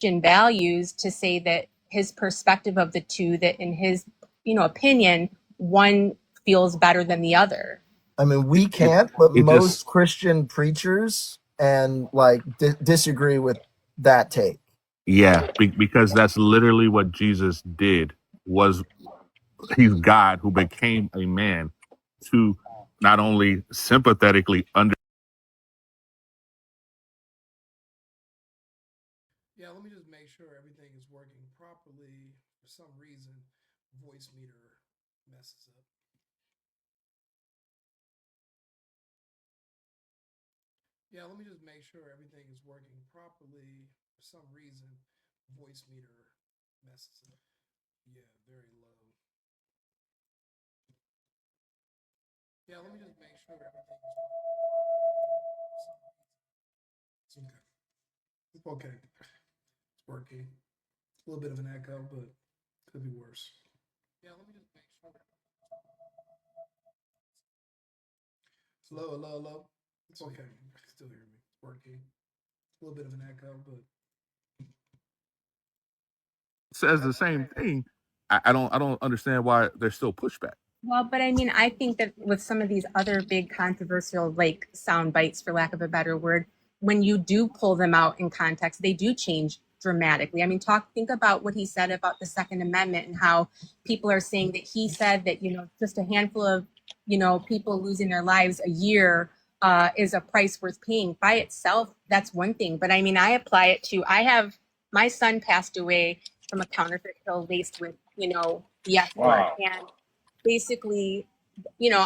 Christian values to say that his perspective of the two, that in his, opinion, one feels better than the other. I mean, we It can't, but it just most Christian preachers and like disagree with that take. because that's literally what Jesus did. Was He's God who became a man to not only sympathetically under. Yeah, let me just make sure everything is working properly. For some reason, voice meter messes up. Yeah, let me just make sure everything is working properly. For some reason, voice meter messes up. Yeah, very low. Yeah, let me just make sure everything is working. It's okay. Okay. It's working. A little bit of an echo, but could be worse. Yeah, let me just make sure. Hello, hello, hello. It's okay. You can still hear me. It's working. A little bit of an echo, but Says the same thing. I don't understand why there's still pushback. Well, but I mean, I think that with some of these other big controversial, like sound bites, for lack of a better word, when you do pull them out in context, they do change dramatically. I mean, think about what he said about the Second Amendment and how people are saying that he said that, just a handful of, people losing their lives a year is a price worth paying. By itself, that's one thing. But I mean, I apply it to, my son passed away from a counterfeit pill laced with, the F word. Wow. And basically,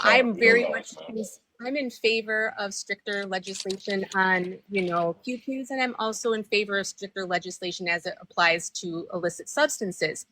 Sorry I'm for your very loss, much man. I'm in favor of stricter legislation on, Q-Qs, and I'm also in favor of stricter legislation as it applies to illicit substances.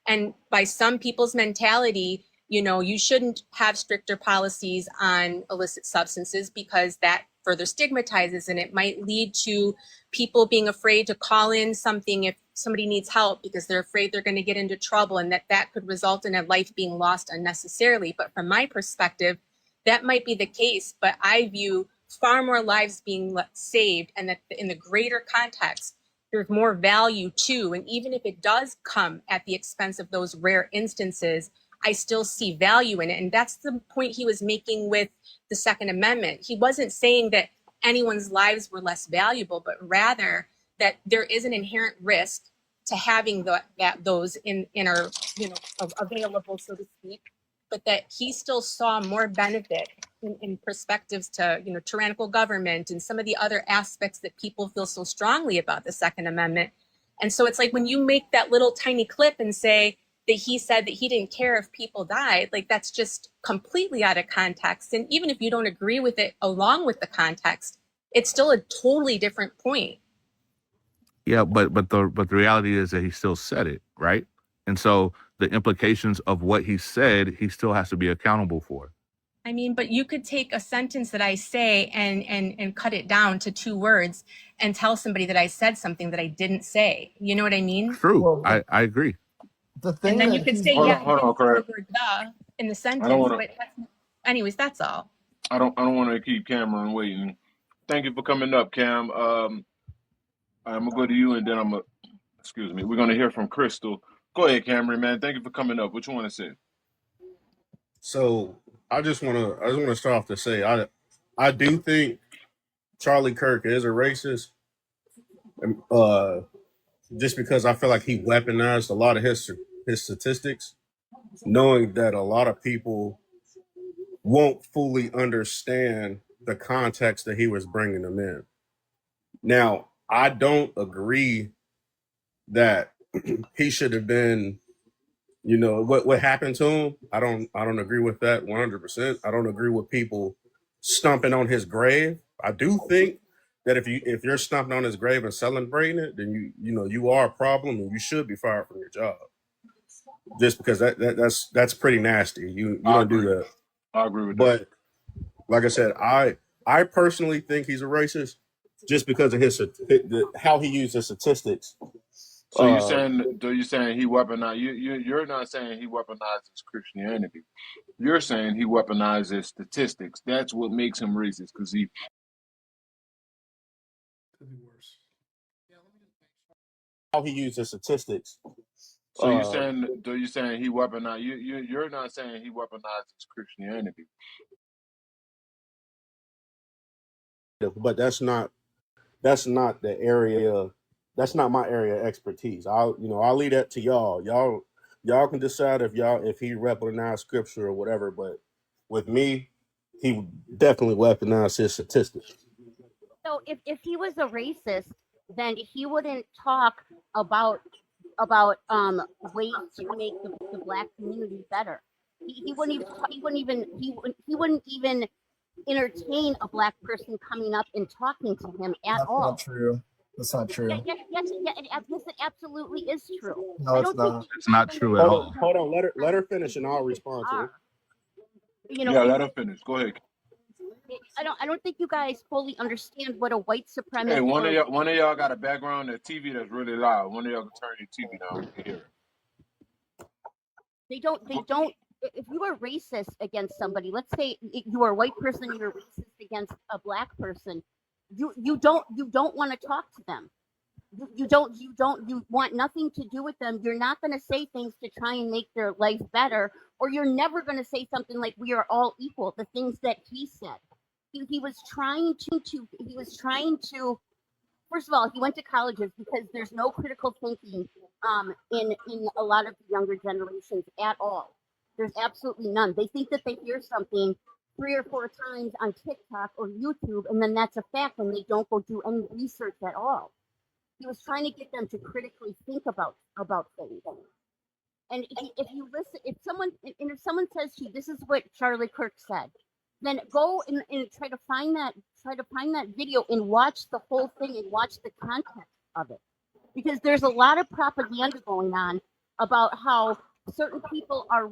And by some people's mentality, you shouldn't have stricter policies on illicit substances because that further stigmatizes, and it might lead to people being afraid to call in something if somebody needs help because they're afraid they're going to get into trouble, and that could result in a life being lost unnecessarily. But from my perspective, that might be the case, but I view far more lives being saved, and that in the greater context, there's more value too. And even if it does come at the expense of those rare instances, I still see value in it. And that's the point he was making with the Second Amendment. He wasn't saying that anyone's lives were less valuable, but rather that there is an inherent risk to having those in our, available, so to speak, but that he still saw more benefit in perspectives to, tyrannical government and some of the other aspects that people feel so strongly about the Second Amendment. And so it's like when you make that little tiny clip and say that he said that he didn't care if people died, like that's just completely out of context. And even if you don't agree with it along with the context, it's still a totally different point. Yeah, but the reality is that he still said it, right? And so the implications of what he said, he still has to be accountable for. I mean, but you could take a sentence that I say and cut it down to 2 words and tell somebody that I said something that I didn't say. You know what I mean? True. Well, I agree. the And thing then you that could he's say, Hold yeah, on, I hold on, didn't say Craig. the word "the" in the I don't sentence, want but anyways, that's all. to. I don't want to keep Cameron waiting. Thank you for coming up, Cam. I'm gonna go to you, and then I'm gonna. Excuse me. We're gonna hear from Crystal. Go ahead, Cameron, man. Thank you for coming up. What you want to say? So I just wanna start off to say I do think Charlie Kirk is a racist. Uh, just because I feel like he weaponized a lot of his statistics, knowing that a lot of people won't fully understand the context that he was bringing them in. Now, I don't agree that he should have been, what happened to him. I don't agree with that 100%. I don't agree with people stomping on his grave. I do think that if you're stomping on his grave and celebrating it, then you are a problem and you should be fired from your job. Just because that's pretty nasty. You I don't do agree. that. I agree with that. But like I said, I personally think he's a racist just because of how he used his statistics. So you Uh, saying? Do you saying he weaponized? You're not saying he weaponizes Christianity. You're saying he weaponizes statistics. That's what makes him racist because he could be worse. Yeah, let me just make sure. how he uses statistics. So you saying he weaponized you're not saying he weaponizes Christianity. But that's not the area. That's not my area of expertise. I'll leave that to y'all. Y'all can decide if he weaponized scripture or whatever. But with me, he definitely weaponized his statistics. So if he was a racist, then he wouldn't talk about ways to make the black community better. He wouldn't even entertain a black person coming up and talking to him at That's all. not true. That's not true. Yes, it absolutely is true. No, it's not. It's not true at all. Hold on. Let her finish, and I'll respond to it. Yeah, let her finish. Go ahead. I don't think you guys fully understand what a white supremacist. Hey, one of y'all got a background a TV that's really loud. One of y'all can turn your TV down. We can hear it. They don't. If you are racist against somebody, let's say you are a white person, you're racist against a black person, you don't want to talk to them. You want nothing to do with them. You're not going to say things to try and make their life better, or you're never going to say something like "we are all equal." The things that he said, he was trying to. First of all, he went to colleges because there's no critical thinking in a lot of the younger generations at all. There's absolutely none. They think that they hear something 3 or 4 times on TikTok or YouTube, and then that's a fact, and they don't go do any research at all. He was trying to get them to critically think about things. And if you listen, if someone says to you, "This is what Charlie Kirk said," then go and try to find that video and watch the whole thing and watch the context of it, because there's a lot of propaganda going on about how certain people are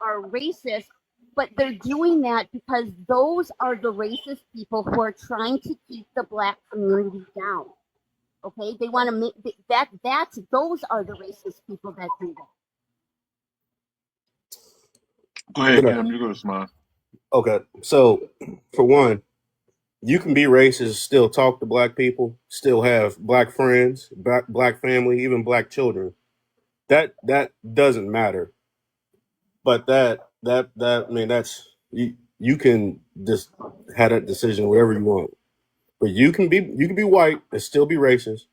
racist, but they're doing that because those are the racist people who are trying to keep the black community down. Okay, they want to make that. Those are the racist people that do that. Go ahead, Cam. You're gonna smile. Okay, so for one, you can be racist, still talk to black people, still have black friends, black family, even black children. That doesn't matter. But that I mean, that's you can just have that decision whatever you want. But you can be white and still be racist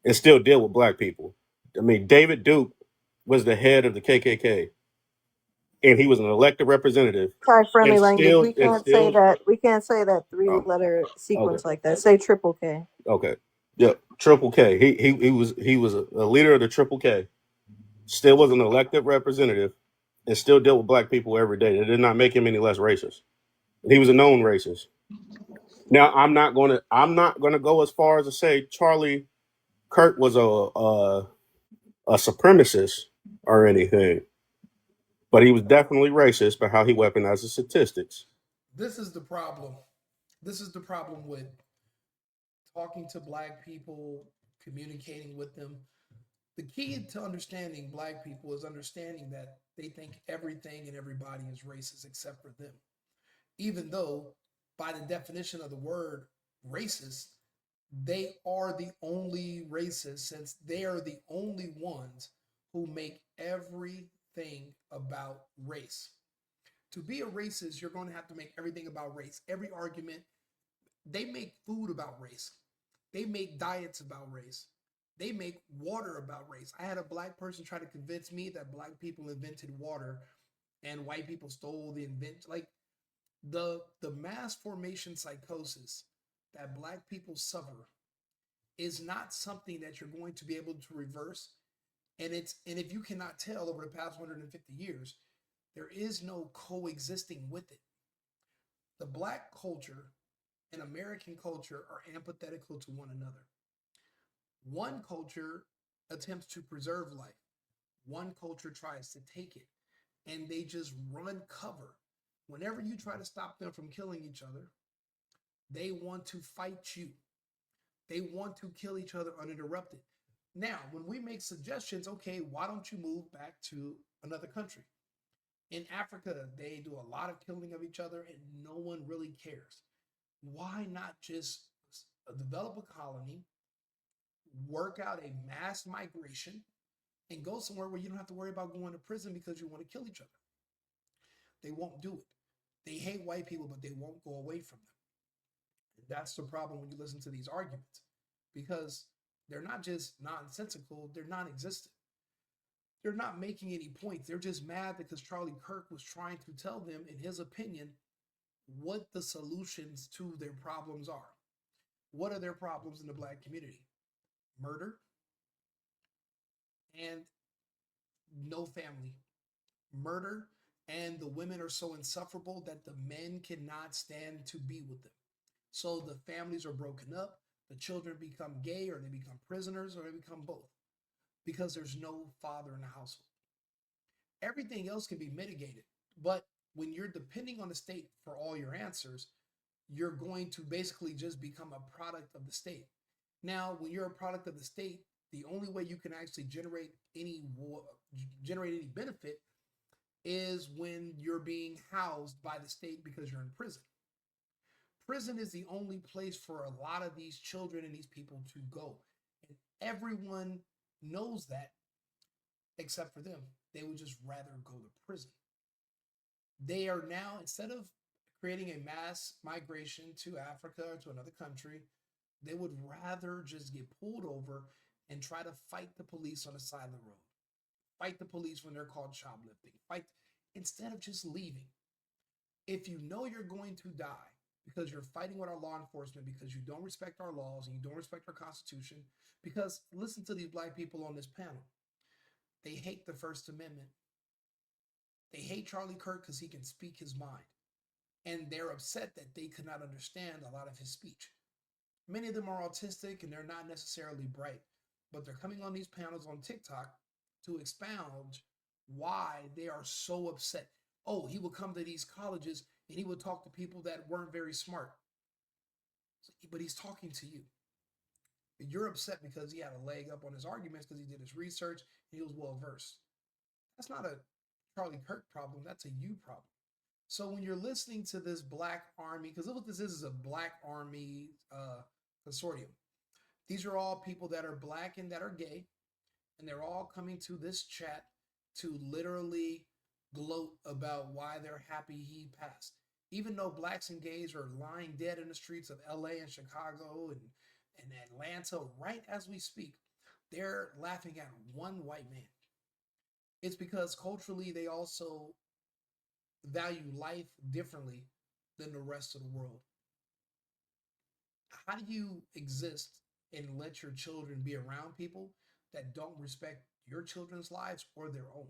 and still deal with black people. I mean, David Duke was the head of the KKK, and he was an elected representative. Try friendly And language. still- We and can't still- say that. We can't say that Oh, 3-letter sequence okay. like that. Say triple K. Okay. Yep. Triple K. He was a leader of the Triple K. Still was an elected representative, and still dealt with black people every day. That did not make him any less racist. He was a known racist. Now I'm not gonna go as far as to say Charlie Kirk was a supremacist or anything, but he was definitely racist by how he weaponized the statistics. This is the problem. This is the problem with talking to black people, communicating with them. The key to understanding black people is understanding that they think everything and everybody is racist except for them. Even though, by the definition of the word racist, they are the only racist, since they are the only ones who make everything about race. To be a racist, you're going to have to make everything about race. Every argument, they make food about race. They make diets about race. They make water about race. I had a black person try to convince me that black people invented water and white people stole the invention. Like the mass formation psychosis that black people suffer is not something that you're going to be able to reverse. And if you cannot tell over the past 150 years, there is no coexisting with it. The black culture and American culture are antithetical to one another. One culture attempts to preserve life. One culture tries to take it, and they just run cover. Whenever you try to stop them from killing each other, they want to fight you. They want to kill each other uninterrupted. Now, when we make suggestions, okay, why don't you move back to another country? In Africa, they do a lot of killing of each other and no one really cares. Why not just develop a colony, work out a mass migration and go somewhere where you don't have to worry about going to prison because you want to kill each other. They won't do it. They hate white people, but they won't go away from them. And that's the problem when you listen to these arguments, because they're not just nonsensical, they're non-existent. They're not making any points. They're just mad because Charlie Kirk was trying to tell them, in his opinion, what the solutions to their problems are. What are their problems in the black community? Murder and no family. Murder, and the women are so insufferable that the men cannot stand to be with them. So the families are broken up, the children become gay, or they become prisoners, or they become both, because there's no father in the household. Everything else can be mitigated, but when you're depending on the state for all your answers, you're going to basically just become a product of the state. Now, when you're a product of the state, the only way you can actually generate any benefit is when you're being housed by the state because you're in prison. Prison is the only place for a lot of these children and these people to go. And everyone knows that except for them. They would just rather go to prison. They are now, instead of creating a mass migration to Africa or to another country, they would rather just get pulled over and try to fight the police on the side of the road. Fight the police when they're called shoplifting. Fight instead of just leaving. If you know you're going to die because you're fighting with our law enforcement, because you don't respect our laws and you don't respect our Constitution, because listen to these black people on this panel. They hate the First Amendment. They hate Charlie Kirk because he can speak his mind. And they're upset that they could not understand a lot of his speech. Many of them are autistic and they're not necessarily bright, but they're coming on these panels on TikTok to expound why they are so upset. Oh, he would come to these colleges and he would talk to people that weren't very smart. But he's talking to you. You're upset because he had a leg up on his arguments because he did his research and he was well versed. That's not a Charlie Kirk problem. That's a you problem. So when you're listening to this Black Army, because what this is a Black Army consortium. These are all people that are black and that are gay, and they're all coming to this chat to literally gloat about why they're happy he passed. Even though blacks and gays are lying dead in the streets of LA and Chicago and Atlanta right as we speak, they're laughing at one white man. It's because culturally they also value life differently than the rest of the world. How do you exist and let your children be around people that don't respect your children's lives or their own?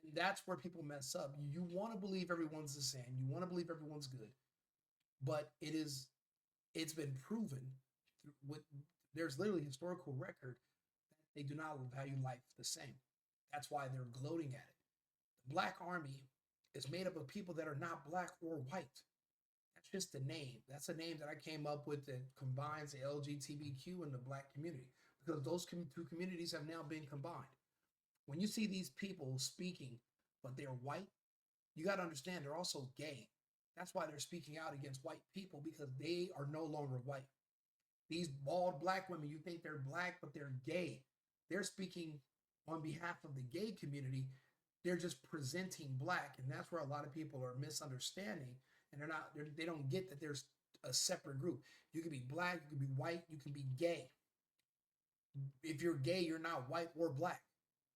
And that's where people mess up. You want to believe everyone's the same. You want to believe everyone's good. But it's been proven there's literally historical record that they do not value life the same. That's why they're gloating at it. The Black Army is made up of people that are not black or white. That's just a name. That's a name that I came up with that combines the LGBTQ and the black community, because those two communities have now been combined. When you see these people speaking, but they're white, you got to understand they're also gay. That's why they're speaking out against white people, because they are no longer white. These bald black women, you think they're black, but they're gay. They're speaking on behalf of the gay community. They're just presenting black, and that's where a lot of people are misunderstanding, and they don't get that there's a separate group. You can be black, you can be white, you can be gay. If you're gay, you're not white or black.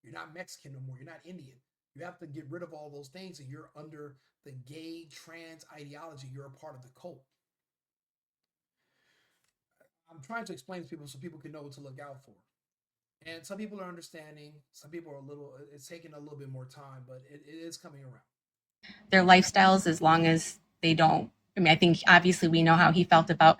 You're not Mexican no more. You're not Indian. You have to get rid of all those things, and you're under the gay trans ideology. You're a part of the cult. I'm trying to explain to people so people can know what to look out for. And some people are understanding. Some people are it's taking a little bit more time, but it is coming around. Their lifestyles, as long as they don't, I mean, I think obviously we know how he felt about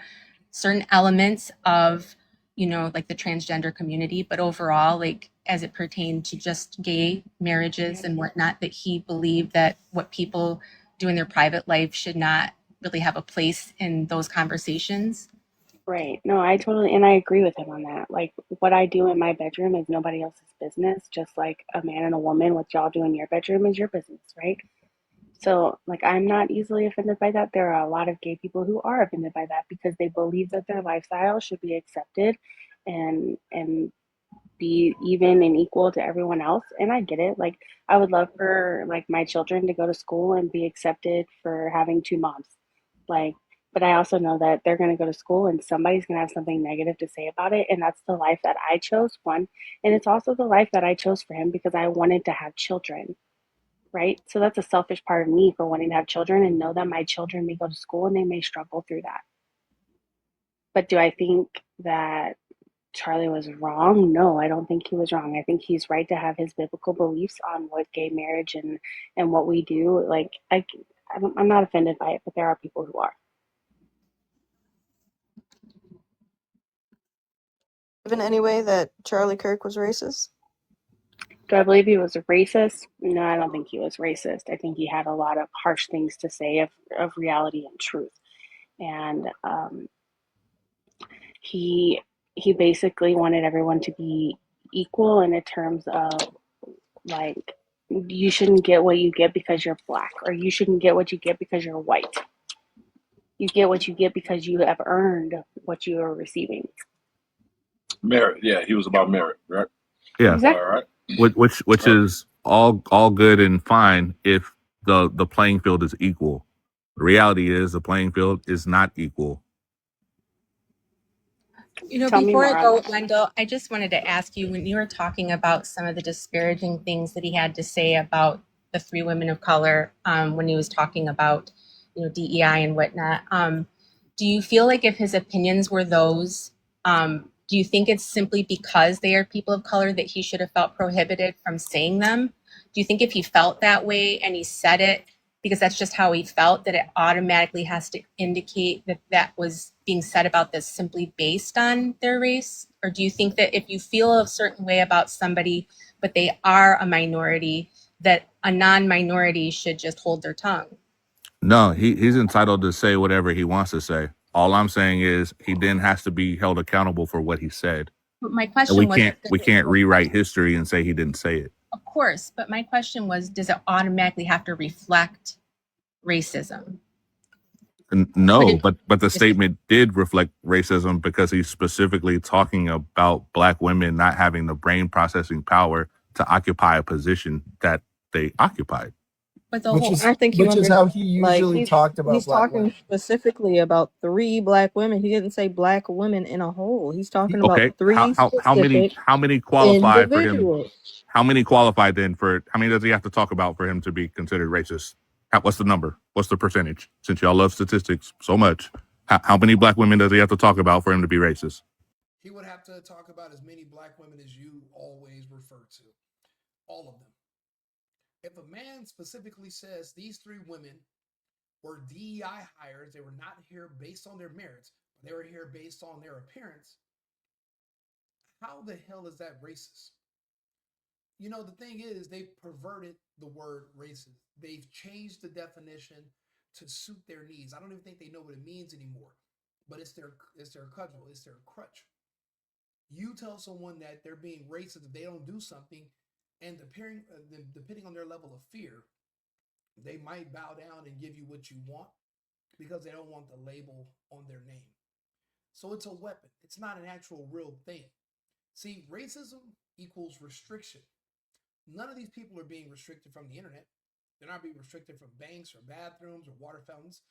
certain elements of, like the transgender community, but overall, like as it pertained to just gay marriages and whatnot, that he believed that what people do in their private life should not really have a place in those conversations. Right. No, I agree with him on that. Like, what I do in my bedroom is nobody else's business, just like a man and a woman, what y'all do in your bedroom is your business, right? So, like, I'm not easily offended by that. There are a lot of gay people who are offended by that because they believe that their lifestyle should be accepted and be even and equal to everyone else. And I get it. Like, I would love for like my children to go to school and be accepted for having two moms. Like, but I also know that they're going to go to school and somebody's going to have something negative to say about it. And that's the life that I chose, one. And it's also the life that I chose for him because I wanted to have children, right? So that's a selfish part of me for wanting to have children and know that my children may go to school and they may struggle through that. But do I think that Charlie was wrong? No, I don't think he was wrong. I think he's right to have his biblical beliefs on what gay marriage and what we do. Like, I'm not offended by it, but there are people who are. Even anyway that Charlie Kirk was racist? Do I believe he was a racist? No, I don't think he was racist. I think he had a lot of harsh things to say of reality and truth. And he basically wanted everyone to be equal in terms of, like, you shouldn't get what you get because you're black, or you shouldn't get what you get because you're white. You get what you get because you have earned what you are receiving. Merit. Yeah, he was about merit, right? Yeah, Exactly. All right. which is all good and fine if the playing field is equal. The reality is the playing field is not equal. You know, Tell me before more I on go, that. Wendell, I just wanted to ask you, when you were talking about some of the disparaging things that he had to say about the three women of color, when he was talking about, DEI and whatnot, do you feel like if his opinions were those, do you think it's simply because they are people of color that he should have felt prohibited from saying them? Do you think if he felt that way and he said it because that's just how he felt, that it automatically has to indicate that that was being said about this simply based on their race? Or do you think that if you feel a certain way about somebody, but they are a minority, that a non-minority should just hold their tongue? No, he's entitled to say whatever he wants to say. All I'm saying is he then has to be held accountable for what he said. But my And question was, we can't rewrite history and say he didn't say it. of course, but my question was, does it automatically have to reflect racism? No, but the statement did reflect racism because he's specifically talking about black women not having the brain processing power to occupy a position that they occupied. But the which whole, is I think you which is how understand. he Like usually talked about he's black talking women. specifically about three black women. He didn't say black women in a whole. He's talking about Okay, three specific how many qualify for him? individuals. How many qualify then for? How many does he have to talk about for him to be considered racist? What's the number? What's the percentage? Since y'all love statistics so much, how many black women does he have to talk about for him to be racist? He would have to talk about as many black women as you always refer to, all of them. If a man specifically says these three women were DEI hires, they were not here based on their merits, but they were here based on their appearance, how the hell is that racist? You know, the thing is, they've perverted the word racist. They've changed the definition to suit their needs. I don't even think they know what it means anymore. But it's their cudgel, it's their crutch. You tell someone that they're being racist if they don't do something, and depending on their level of fear, they might bow down and give you what you want because they don't want the label on their name. So it's a weapon. It's not an actual real thing. See, racism equals restriction. None of these people are being restricted from the internet. They're not being restricted from banks or bathrooms or water fountains.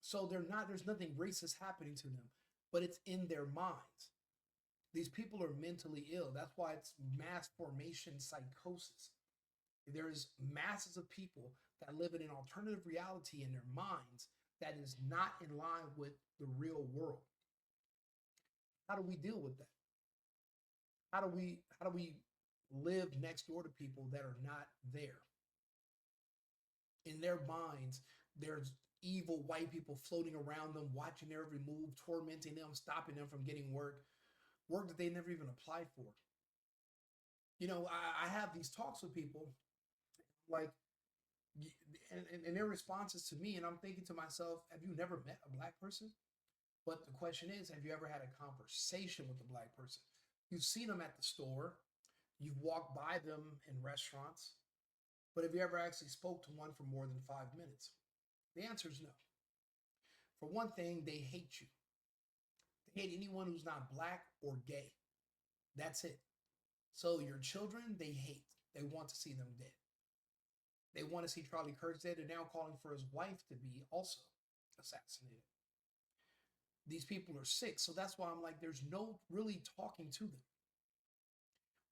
So there's nothing racist happening to them, but it's in their minds. These people are mentally ill. That's why it's mass formation psychosis. There's masses of people that live in an alternative reality in their minds that is not in line with the real world. How do we deal with that? How do we live next door to people that are not there? In their minds, there's evil white people floating around them, watching their every move, tormenting them, stopping them from getting work that they never even applied for. You know, I have these talks with people, like, and their responses to me, and I'm thinking to myself, have you never met a black person? But the question is, have you ever had a conversation with a black person? You've seen them at the store, you've walked by them in restaurants, but have you ever actually spoke to one for more than 5 minutes? The answer is no. For one thing, they hate you. They hate anyone who's not black or gay. That's it. So your children, they hate. They want to see them dead. They want to see Charlie Kirk dead. They're now calling for his wife to be also assassinated. These people are sick. So that's why I'm like, there's no really talking to them.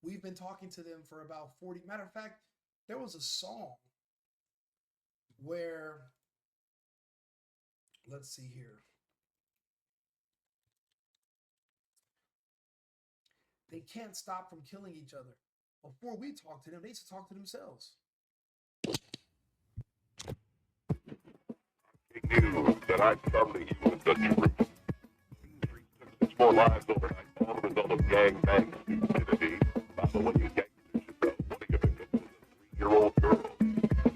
We've been talking to them for about 40. Matter of fact, there was a song where, let's see here. They can't stop from killing each other. Before we talk to them, they used to talk to themselves. News that I'm telling you is the truth. 4 lives overnight, all the result of gangbang stupidity. By the way, you gangsters should know. One of your victims was a 3-year-old girl.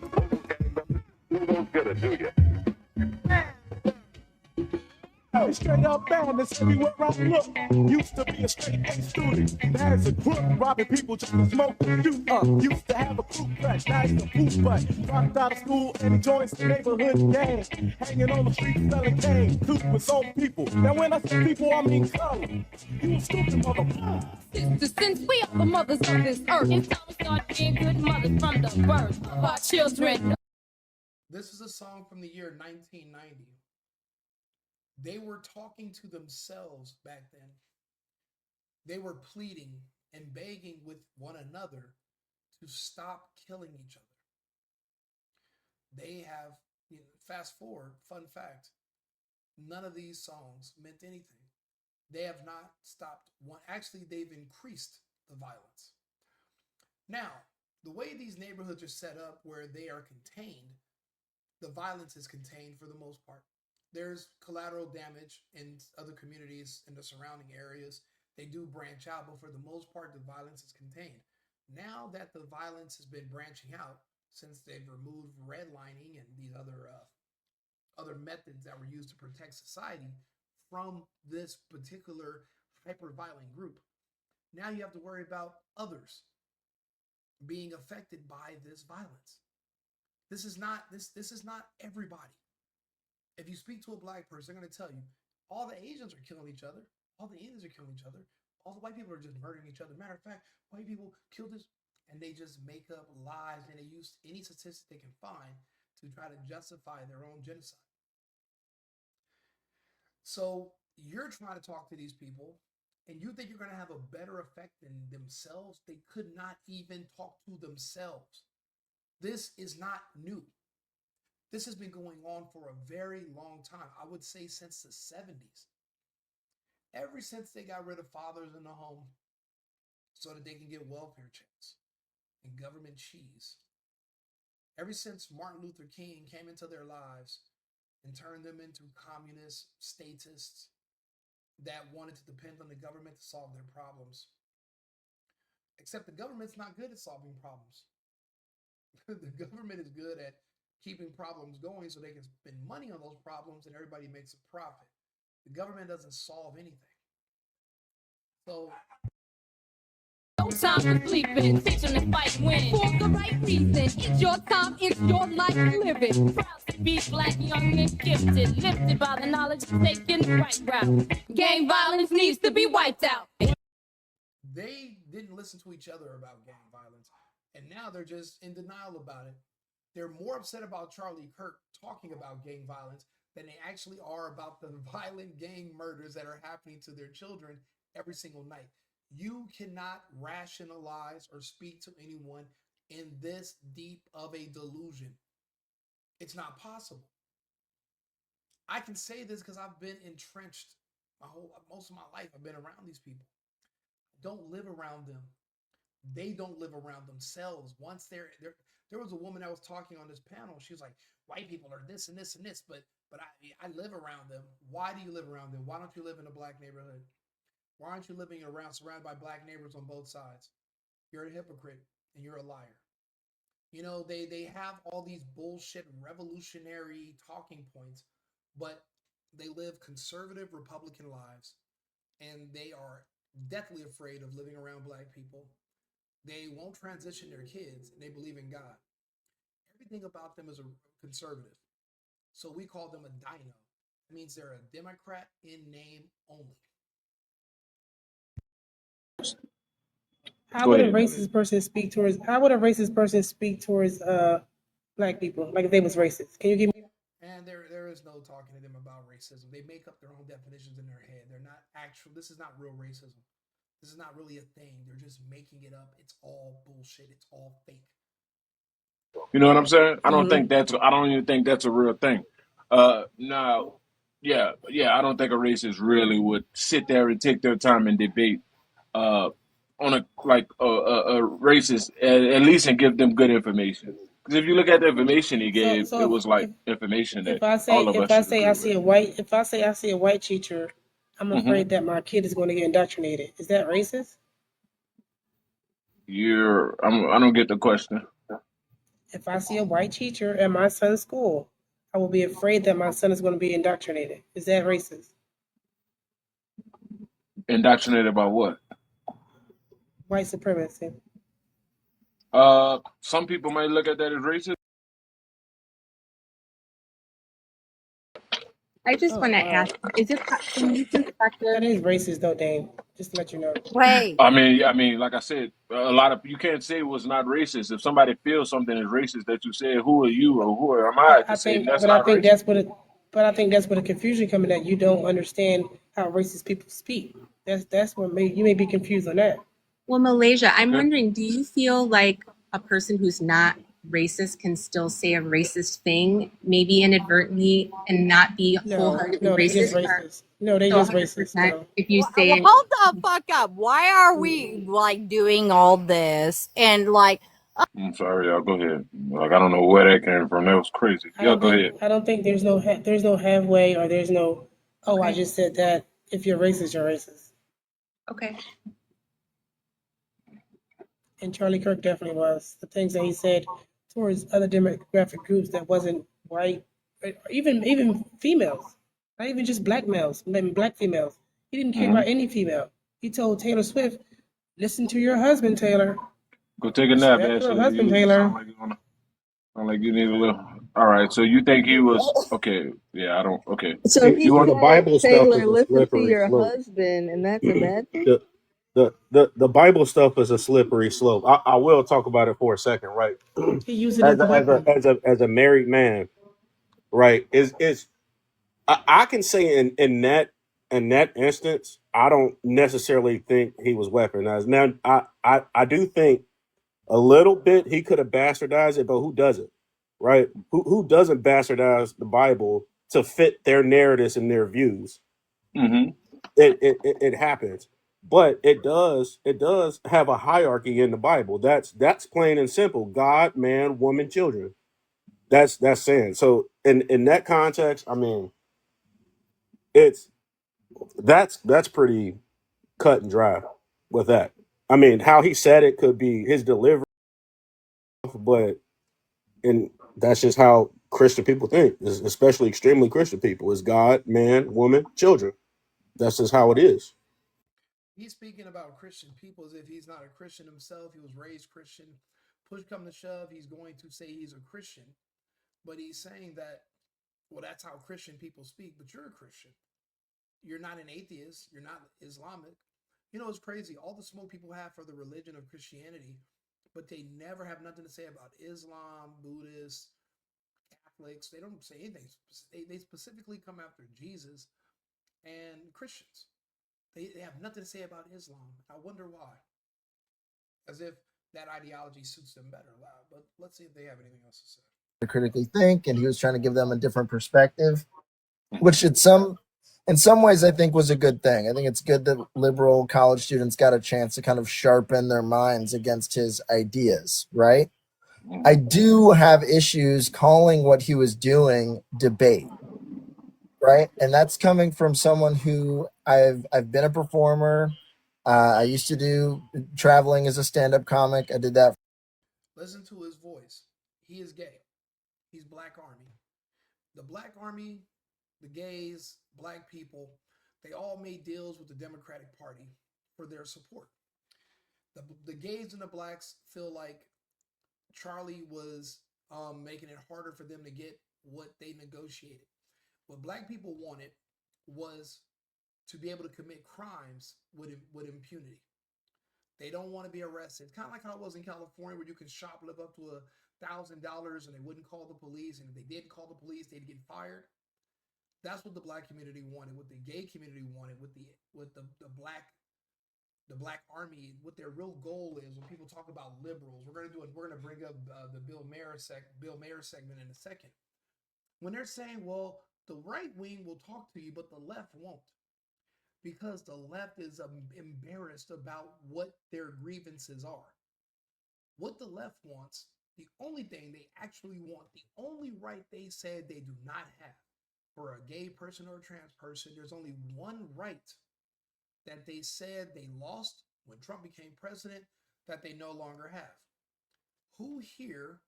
Local gang members still don't get it, do you? Straight up madness everywhere I look. Used to be a straight A student. Now it's a crook robbing people just to smoke the shoot. Used to have a crew cut, now it's a poop butt. Dropped out of school and he joins the neighborhood gang. Hanging on the street selling cane. Tooth with old people. Now when I say people, I mean color. You a stupid motherfucker. Since we are the mothers of this earth, it's time to start being good mothers from the birth of our children. This is a song from the year 1990. They were talking to themselves back then. They were pleading and begging with one another to stop killing each other. They have, fast forward, fun fact, none of these songs meant anything. They have not stopped one. Actually, they've increased the violence. Now, the way these neighborhoods are set up where they are contained, the violence is contained for the most part. There's collateral damage in other communities in the surrounding areas. They do branch out, but for the most part, the violence is contained. Now that the violence has been branching out, since they've removed redlining and these other methods that were used to protect society from this particular hyper-violent group, now you have to worry about others being affected by this violence. This is not everybody. If you speak to a black person, they're going to tell you all the Asians are killing each other, all the Indians are killing each other, all the white people are just murdering each other. Matter of fact, white people killed this, and they just make up lies and they use any statistic they can find to try to justify their own genocide. So you're trying to talk to these people, and you think you're going to have a better effect than themselves? They could not even talk to themselves. This is not new. This has been going on for a very long time. I would say since the 70s. Ever since they got rid of fathers in the home so that they can get welfare checks and government cheese. Ever since Martin Luther King came into their lives and turned them into communist statists that wanted to depend on the government to solve their problems. Except the government's not good at solving problems. The government is good at keeping problems going so they can spend money on those problems and everybody makes a profit. The government doesn't solve anything. So No time for sleeping, teach them to fight winning for the right reason. It's your time, it's your life living. Proud to be black, young and gifted, lifted by the knowledge of taking the right route. Gang violence needs to be wiped out. They didn't listen to each other about gang violence, and now they're just in denial about it. They're more upset about Charlie Kirk talking about gang violence than they actually are about the violent gang murders that are happening to their children every single night. You cannot rationalize or speak to anyone in this deep of a delusion. It's not possible. I can say this because I've been entrenched most of my life. I've been around these people. I don't live around them. They don't live around themselves. Once there was a woman that was talking on this panel. She was like, white people are this and this and this, but I live around them. Why do you live around them? Why don't you live in a black neighborhood? Why aren't you living around surrounded by black neighbors on both sides? You're a hypocrite and you're a liar. You know, they have all these bullshit revolutionary talking points, but they live conservative Republican lives, and they are deathly afraid of living around black people. They won't transition their kids, and they believe in God. Everything about them is a conservative. So we call them a dino. It means they're a Democrat in name only. Go ahead. how would a racist person speak towards black people? Like if they was racist. Can you give me And there is no talking to them about racism. They make up their own definitions in their head. They're not actual. This is not real racism. This is not really a thing. They're just making it up. It's all bullshit. It's all fake. You know what I'm saying? I don't Mhm. think that's. I don't even think that's a real thing. Now, yeah. I don't think a racist really would sit there and take their time and debate uh, on a racist at least and give them good information. Because if you look at the information he So gave, it so was like information that if I say all of us should agree with. I see a white teacher, I'm hmm afraid that my kid is going to get indoctrinated. Is that racist? I don't get the question. If I see a white teacher at my son's school, I will be afraid that my son is going to be indoctrinated. Is that racist? Indoctrinated about what? White supremacy. Some people might look at that as racist. I just Oh want to wow. ask, is it from your That perspective? is racist though, Dane. Just to let you know. Wait. I mean, like I said, a lot of you can't say it was not racist. If somebody feels something is racist that you said, who are you or who am I to say that's I not think racist? I think that's where the confusion coming that you don't understand how racist people speak. That's what you may be confused on that. Well, Malaysia, I'm Okay. wondering, do you feel like a person who's not racist can still say a racist thing, maybe inadvertently, and not be wholeheartedly No, they just racist? Or racist. No, they so just racist. 100% No. if you Well, say, hold the fuck up. Why are we like doing all this? And like, I'm sorry, y'all. Go ahead. Like I don't know where that came from. That was crazy. Y'all go ahead. I don't think there's no halfway or there's no I okay, just said that. If you're racist, you're racist. okay. And Charlie Kirk definitely was. The things that he said towards other demographic groups that wasn't white, or even females, not even just black males, I mean black females. He didn't care hmm about any female. He told Taylor Swift, "Listen to your husband, Taylor. Go take a nap, Respect your Ashley. husband, You sound Taylor." like sound like you need a little. All right. So you think he was okay? Yeah, I don't. Okay. So See, he You the want? said, Bible stuff is Taylor, a listen to slippery your slope. husband, and that's a bad thing? The Bible stuff is a slippery slope. I will talk about it for a second, right? He used it as a weapon. As a married man, right? Is I can say in that instance, I don't necessarily think he was weaponized. Now, I do think a little bit he could have bastardized it, but who doesn't, right? Who doesn't bastardize the Bible to fit their narratives and their views? hmm It happens, but it does have a hierarchy in the Bible. That's plain and simple: God, man, woman, children. That's saying. So in that context, I mean, it's that's pretty cut and dry with that. I mean, how he said it could be his delivery, but and that's just how Christian people think, especially extremely Christian people. Is God, man, woman, children. That's just how it is. He's speaking about Christian people as if he's not a Christian himself. He was raised Christian. Push come to shove, he's going to say he's a Christian, but he's saying that, well, that's how Christian people speak. But you're a Christian. You're not an atheist. You're not Islamic. You know, it's crazy. All the smoke people have for the religion of Christianity, but they never have nothing to say about Islam, Buddhists, Catholics. They don't say anything. They specifically come after Jesus and Christians. They have nothing to say about Islam. I wonder why. As if that ideology suits them better. But let's see if they have anything else to say. To critically think, and he was trying to give them a different perspective, which in some ways I think was a good thing. I think it's good that liberal college students got a chance to kind of sharpen their minds against his ideas, right? I do have issues calling what he was doing debate, right? And that's coming from someone who I've been a performer. I used to do traveling as a stand-up comic. I did that. Listen to his voice. He is gay. He's Black Army. The Black Army, the gays, black people, they all made deals with the Democratic Party for their support. The gays and the blacks feel like Charlie was making it harder for them to get what they negotiated. What black people wanted was to be able to commit crimes with impunity. They don't want to be arrested. It's kind of like how it was in California, where you can shoplift up to $1,000 and they wouldn't call the police. And if they did call the police, they'd get fired. That's what the black community wanted, what the gay community wanted, with the black army. What their real goal is, when people talk about liberals, we're gonna bring up the Bill Mayer segment in a second. When they're saying, well, the right wing will talk to you, but the left won't, because the left is embarrassed about what their grievances are. What the left wants, the only thing they actually want, the only right they said they do not have for a gay person or a trans person, there's only one right that they said they lost when Trump became president that they no longer have. Who here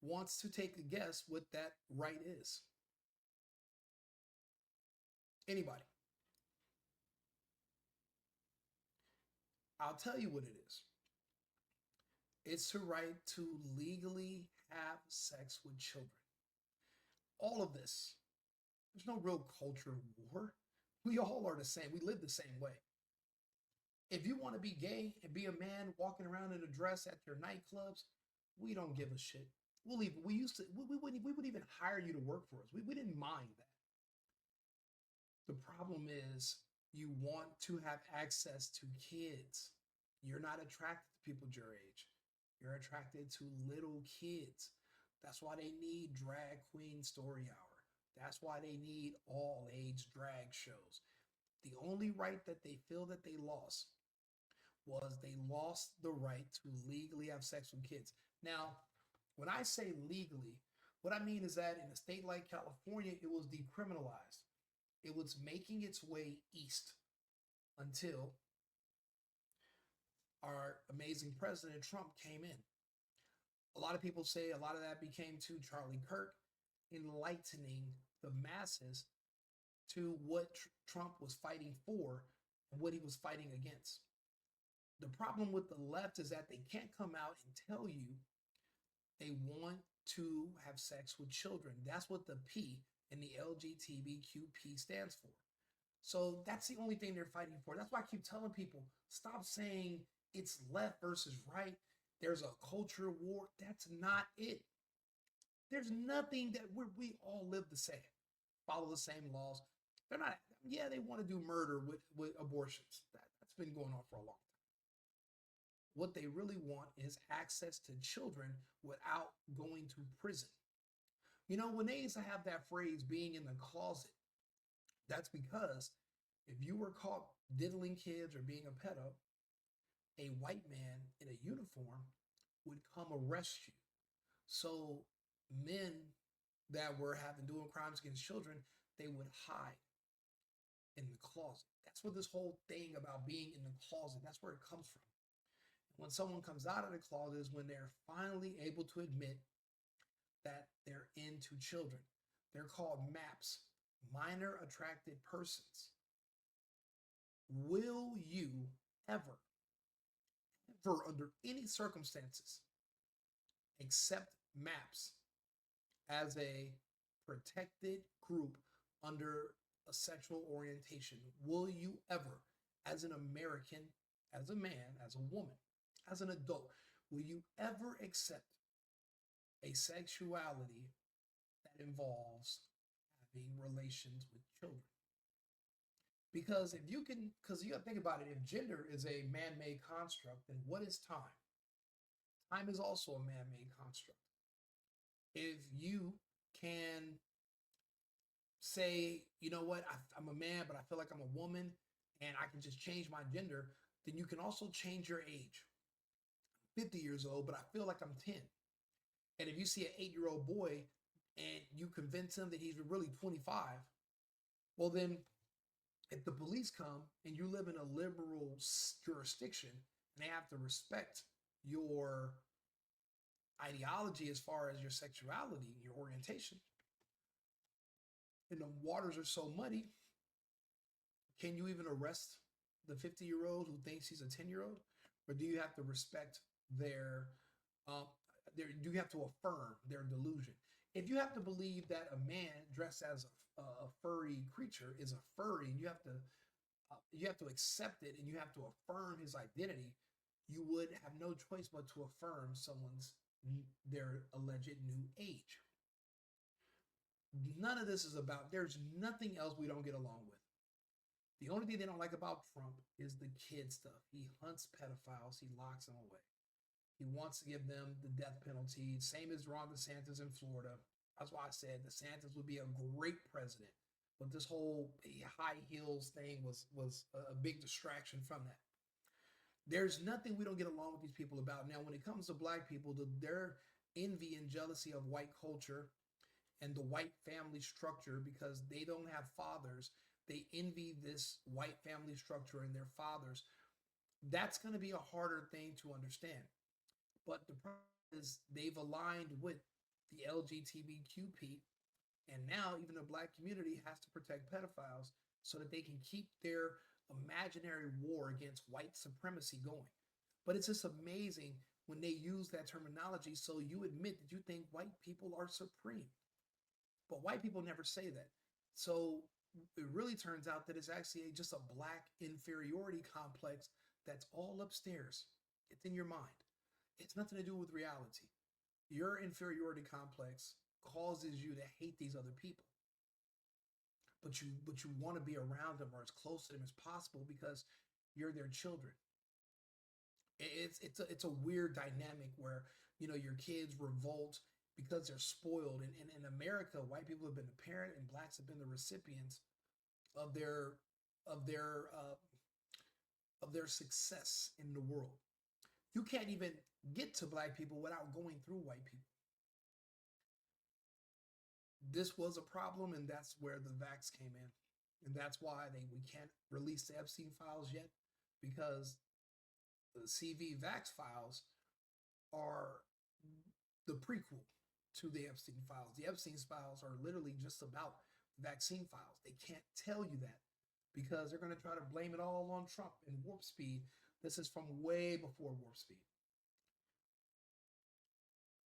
wants to take a guess what that right is? Anybody? I'll tell you what it is. It's the right to legally have sex with children. All of this. There's no real culture war. We all are the same. We live the same way. If you want to be gay and be a man walking around in a dress at your nightclubs, we don't give a shit. We would even hire you to work for us. We didn't mind that. The problem is, you want to have access to kids. You're not attracted to people your age. You're attracted to little kids. That's why they need Drag Queen Story Hour. That's why they need all age drag shows. The only right that they feel that they lost was they lost the right to legally have sex with kids. Now, when I say legally, what I mean is that in a state like California, it was decriminalized. It was making its way east until our amazing President Trump came in. A lot of people say a lot of that became to Charlie Kirk enlightening the masses to what Trump was fighting for and what he was fighting against. The problem with the left is that they can't come out and tell you they want to have sex with children. That's what the P in the LGBTQP stands for. So that's the only thing they're fighting for. That's why I keep telling people, stop saying it's left versus right. There's a culture war. That's not it. There's nothing that we all live the same, follow the same laws. They're not, yeah, they want to do murder with abortions. That's been going on for a long time. What they really want is access to children without going to prison. You know, when they used to have that phrase, being in the closet, that's because if you were caught diddling kids or being a pedo, a white man in a uniform would come arrest you. So men that were doing crimes against children, they would hide in the closet. That's what this whole thing about being in the closet, that's where it comes from. When someone comes out of the closet is when they're finally able to admit that they're into children. They're called MAPS, minor attracted persons. Will you ever under any circumstances accept MAPS as a protected group under a sexual orientation? Will you ever, as an American, as a man, as a woman, as an adult, will you ever accept a sexuality that involves having relations with children? Because you gotta think about it, if gender is a man-made construct, then what is time? Time is also a man-made construct. If you can say, you know what, I'm a man, but I feel like I'm a woman, and I can just change my gender, then you can also change your age. I'm 50 years old, but I feel like I'm 10. And if you see an 8-year-old boy and you convince him that he's really 25, well then, if the police come and you live in a liberal jurisdiction and they have to respect your ideology as far as your sexuality, your orientation, and the waters are so muddy, can you even arrest the 50-year-old who thinks he's a 10-year-old? Or do you have to respect their do you have to affirm their delusion? If you have to believe that a man dressed as a furry creature is a furry, and you have to accept it and you have to affirm his identity, you would have no choice but to affirm their alleged new age. None of this is about, there's nothing else we don't get along with. The only thing they don't like about Trump is the kid stuff. He hunts pedophiles, he locks them away. He wants to give them the death penalty, same as Ron DeSantis in Florida. That's why I said DeSantis would be a great president. But this whole high heels thing was a big distraction from that. There's nothing we don't get along with these people about. Now, when it comes to black people, their envy and jealousy of white culture and the white family structure, because they don't have fathers, they envy this white family structure and their fathers. That's going to be a harder thing to understand. But the problem is they've aligned with the LGBTQ, and now even the black community has to protect pedophiles so that they can keep their imaginary war against white supremacy going. But it's just amazing when they use that terminology, so you admit that you think white people are supreme. But white people never say that. So it really turns out that it's actually just a black inferiority complex that's all upstairs. It's in your mind. It's nothing to do with reality. Your inferiority complex causes you to hate these other people. But you want to be around them or as close to them as possible because you're their children. It's a weird dynamic where, you know, your kids revolt because they're spoiled. And in America, white people have been the parent and blacks have been the recipients of their success in the world. You can't even get to black people without going through white people. This was a problem, and that's where the vax came in. And that's why we can't release the Epstein files yet, because the CV vax files are the prequel to the Epstein files. The Epstein files are literally just about vaccine files. They can't tell you that because they're going to try to blame it all on Trump and warp speed. This is from way before warp speed.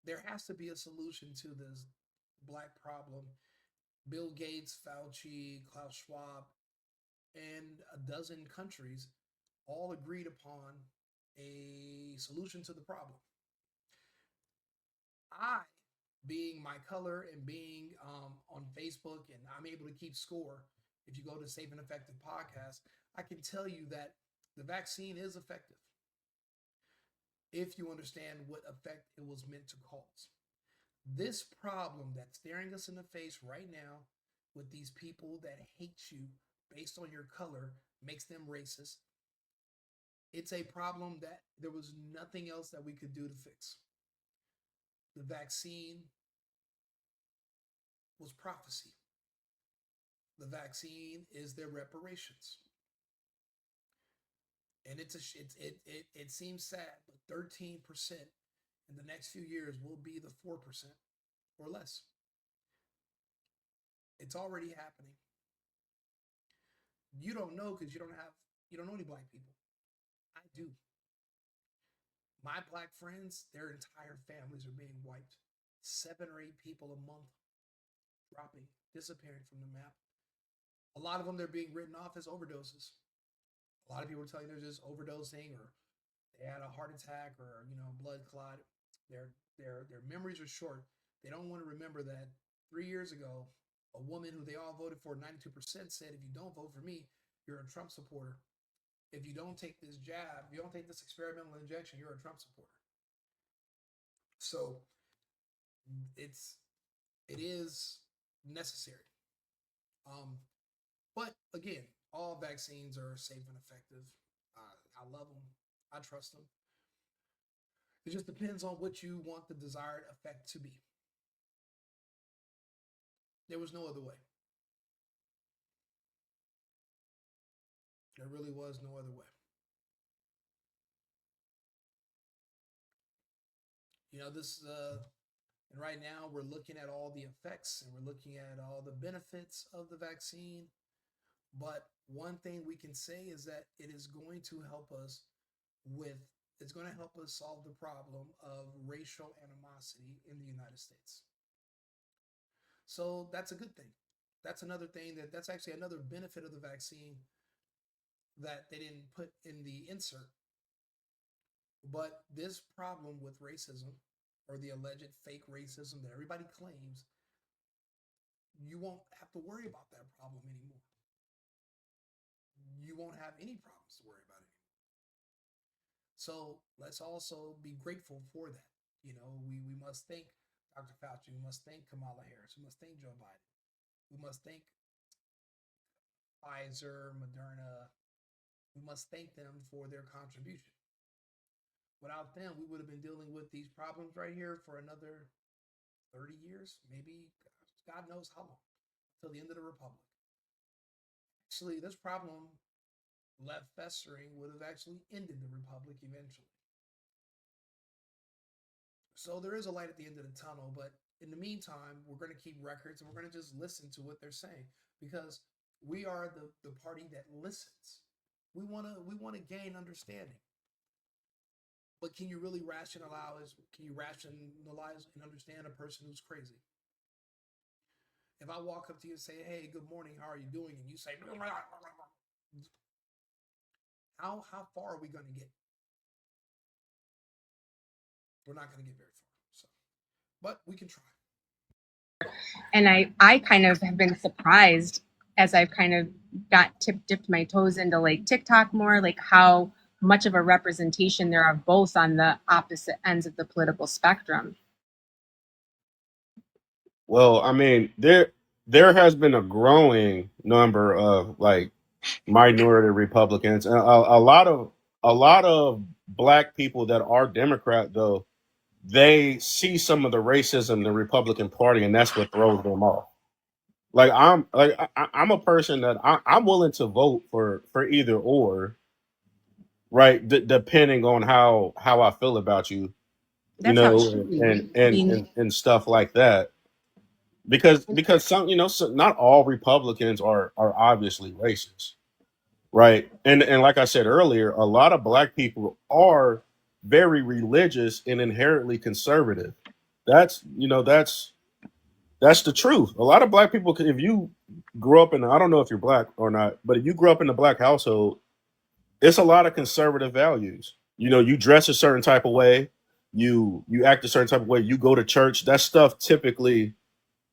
There has to be a solution to this black problem. Bill Gates, Fauci, Klaus Schwab, and a dozen countries all agreed upon a solution to the problem. I, being my color and being on Facebook, and I'm able to keep score. If you go to Safe and Effective Podcast, I can tell you that the vaccine is effective if you understand what effect it was meant to cause. This problem that's staring us in the face right now with these people that hate you based on your color makes them racist. It's a problem that there was nothing else that we could do to fix. The vaccine was prophecy. The vaccine is their reparations. And it seems sad, but 13% in the next few years will be the 4% or less. It's already happening. You don't know because you don't know any black people. I do. My black friends, their entire families are being wiped. 7 or 8 people a month dropping, disappearing from the map. A lot of them, they're being written off as overdoses. A lot of people are telling you they're just overdosing or they had a heart attack or, you know, blood clot. Their memories are short. They don't want to remember that 3 years ago, a woman who they all voted for, 92%, said, if you don't vote for me, you're a Trump supporter. If you don't take this jab, if you don't take this experimental injection, you're a Trump supporter. So it is necessary. But again, all vaccines are safe and effective. I love them. I trust them. It just depends on what you want the desired effect to be. There was no other way. There really was no other way. You know, and right now we're looking at all the effects and we're looking at all the benefits of the vaccine. But one thing we can say is that it is going to help us solve the problem of racial animosity in the United States. So that's a good thing. That's another thing that's actually another benefit of the vaccine that they didn't put in the insert. But this problem with racism, or the alleged fake racism that everybody claims, you won't have to worry about that problem anymore. You won't have any problems to worry about anymore. So let's also be grateful for that. We must thank Dr. Fauci. We must thank Kamala Harris. We must thank Joe Biden. We must thank Pfizer, Moderna. We must thank them for their contribution. Without them, we would have been dealing with these problems right here for another 30 years, maybe God knows how long, till the end of the Republic. Actually, this problem left festering would have actually ended the Republic eventually. So there is a light at the end of the tunnel, but in the meantime, we're going to keep records and we're going to just listen to what they're saying, because we are the party that listens. We want to gain understanding. But can you really rationalize and understand a person who's crazy? If I walk up to you and say, "Hey, good morning, how are you doing?" and you say, how far are we going to get? We're not going to get very far. So, but we can try. And I kind of have been surprised as I've kind of dipped my toes into like TikTok more, like how much of a representation there are both on the opposite ends of the political spectrum. Well, I mean, there has been a growing number of like minority Republicans, and a lot of black people that are Democrat, though, they see some of the racism in the Republican Party, and that's what throws them off. Like I'm a person that I'm willing to vote for either or, right? Depending on how I feel about you, That's how it should be. and stuff like that. Because some not all Republicans are obviously racist, right? And like I said earlier, a lot of black people are very religious and inherently conservative. That's the truth. A lot of black people, if you grew up I don't know if you're black or not, but if you grew up in a black household, it's a lot of conservative values. You dress a certain type of way, you act a certain type of way, you go to church. That stuff typically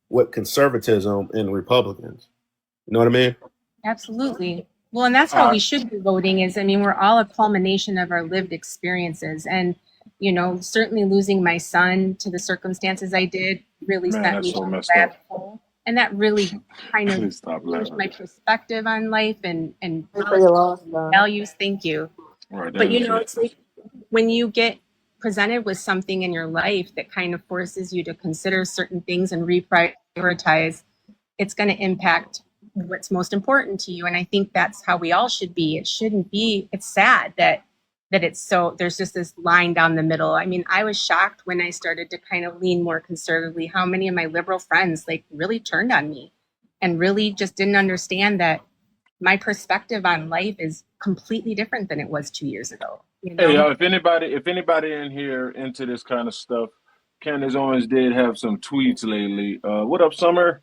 with conservatism and Republicans. You know what I mean? Absolutely. Well, and that's how we should be voting is, I mean, we're all a culmination of our lived experiences. And, certainly losing my son to the circumstances I did really sent me so to a messed up. rabbit hole. And that really kind of Please stop changed laughing. my perspective on life and For your loss, values. Thank you. Right, But, it's like when you get presented with something in your life that kind of forces you to consider certain things and reprioritize, it's going to impact what's most important to you. And I think that's how we all should be. It shouldn't be, it's sad that it's so, there's just this line down the middle. I mean, I was shocked when I started to kind of lean more conservatively, how many of my liberal friends like really turned on me and really just didn't understand that my perspective on life is completely different than it was 2 years ago. Hey, if anybody in here into this kind of stuff, Candace Owens did have some tweets lately. What up, Summer?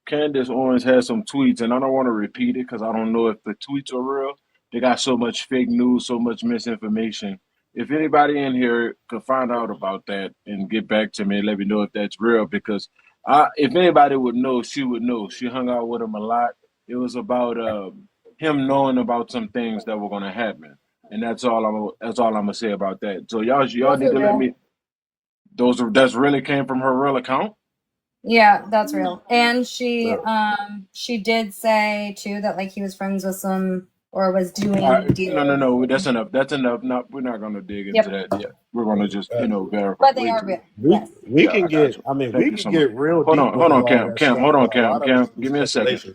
Candace Owens has some tweets, and I don't want to repeat it because I don't know if the tweets are real. They got so much fake news, so much misinformation. If anybody in here could find out about that and get back to me and let me know if that's real, because if anybody would know, she would know. She hung out with him a lot. It was about him knowing about some things that were going to happen, and that's all I'm gonna say about that. So y'all need to let me. That's really came from her real account. Yeah, that's real. And she did say too that like he was friends with some or was doing deals. No. That's enough. No, we're not gonna dig into that yet. We're gonna just verify. But they are real. Yes. We can get. I mean, we can get real deep. Hold on, Cam. Hold on, Cam. Cam. Give me a second.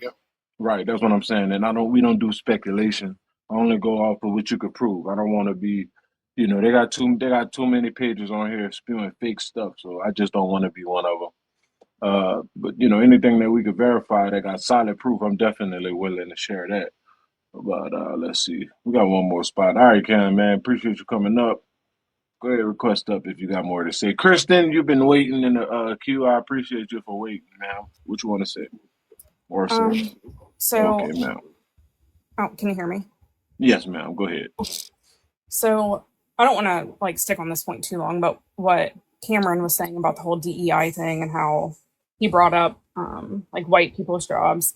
Right, that's what I'm saying. And we don't do speculation. I only go off of what you could prove. I don't want to be, they got too many pages on here spewing fake stuff. So I just don't want to be one of them. But anything that we could verify that got solid proof, I'm definitely willing to share that. But let's see, we got one more spot. All right, Cam, man, appreciate you coming up. Go ahead, request up if you got more to say. Kristen, you've been waiting in the queue. I appreciate you for waiting, man. What you want to say? Or say? So, okay, ma'am. Oh, can you hear me? Yes, ma'am. Go ahead. So, I don't want to like stick on this point too long, but what Cameron was saying about the whole DEI thing and how he brought up like white people's jobs.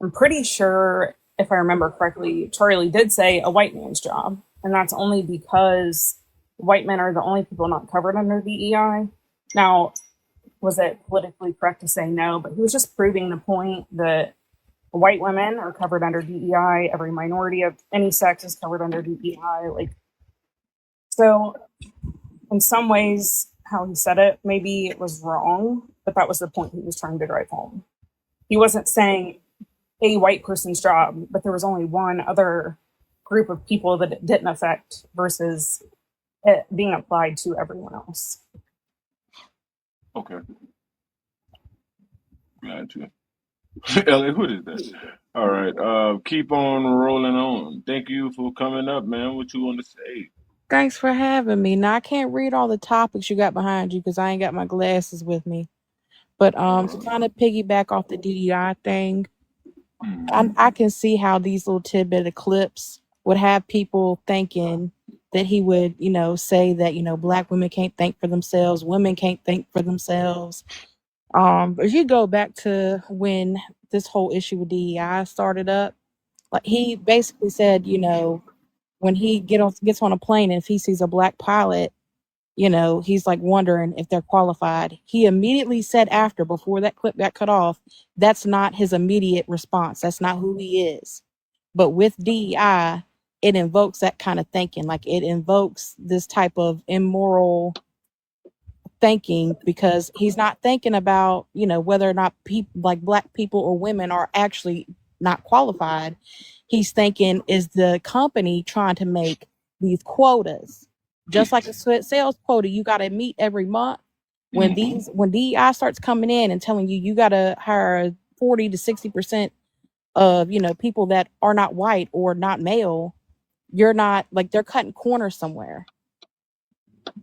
I'm pretty sure, if I remember correctly, Charlie did say a white man's job, and that's only because white men are the only people not covered under DEI. Now, was it politically correct to say no? But he was just proving the point that white women are covered under DEI. Every minority of any sex is covered under DEI. Like, so in some ways, how he said it, maybe it was wrong, but that was the point he was trying to drive home. He wasn't saying a white person's job, but there was only one other group of people that it didn't affect versus it being applied to everyone else. Okay. Gotcha. Elliot, who is that? All right. Keep on rolling on. Thank you for coming up, man. What you want to say? Thanks for having me. Now I can't read all the topics you got behind you because I ain't got my glasses with me. But to kind of piggyback off the DEI thing, I can see how these little tidbit of clips would have people thinking that he would, say that, black women can't think for themselves, women can't think for themselves. But if you go back to when this whole issue with DEI started up, like he basically said, when he gets on a plane and if he sees a black pilot, he's like wondering if they're qualified. He immediately said before that clip got cut off, that's not his immediate response. That's not who he is. But with DEI, it invokes that kind of thinking. Like it invokes this type of immoral thinking because he's not thinking about, whether or not people like black people or women are actually not qualified. He's thinking, is the company trying to make these quotas? Just like a sales quota, you got to meet every month. When DEI starts coming in and telling you got to hire 40 to 60% of people that are not white or not male, you're not like they're cutting corners somewhere.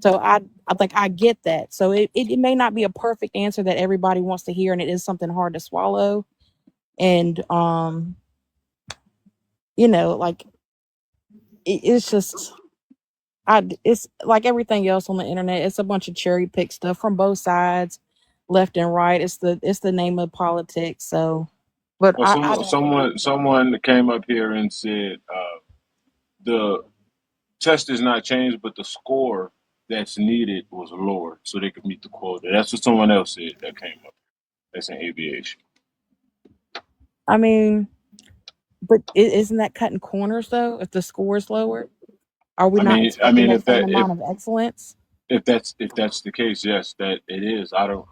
So I get that. So it may not be a perfect answer that everybody wants to hear, and it is something hard to swallow. And like it's just it's like everything else on the internet. It's a bunch of cherry pick stuff from both sides, left and right. It's the name of politics. So, but Well, someone came up here and said the test is not changed, but the score that's needed was lower so they could meet the quota. That's what someone else said that came up. That's in aviation. I mean, but isn't that cutting corners though? If the score is lower, are we not expecting that same amount of excellence? If that's the case, yes, that it is. I don't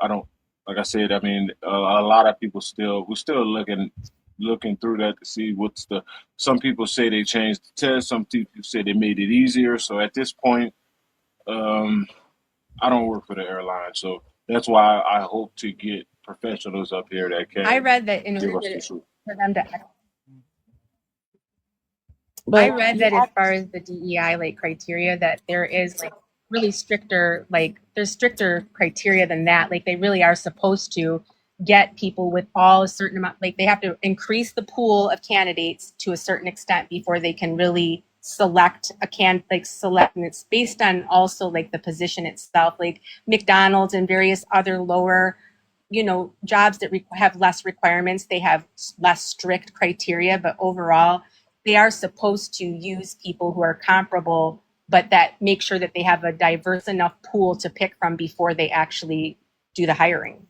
like I said. I mean, a lot of people we're still looking through that to see what's the. Some people say they changed the test. Some people say they made it easier. So at this point, I don't work for the airline, so that's why I hope to get professionals up here that can. I read that in order for them to. But I read that as far as the DEI like criteria, that there is like really stricter, like there's stricter criteria than that. Like they really are supposed to get people with all a certain amount, like they have to increase the pool of candidates to a certain extent before they can really select and it's based on also like the position itself, like McDonald's and various other lower jobs that have less requirements, they have less strict criteria, but overall they are supposed to use people who are comparable, but that make sure that they have a diverse enough pool to pick from before they actually do the hiring.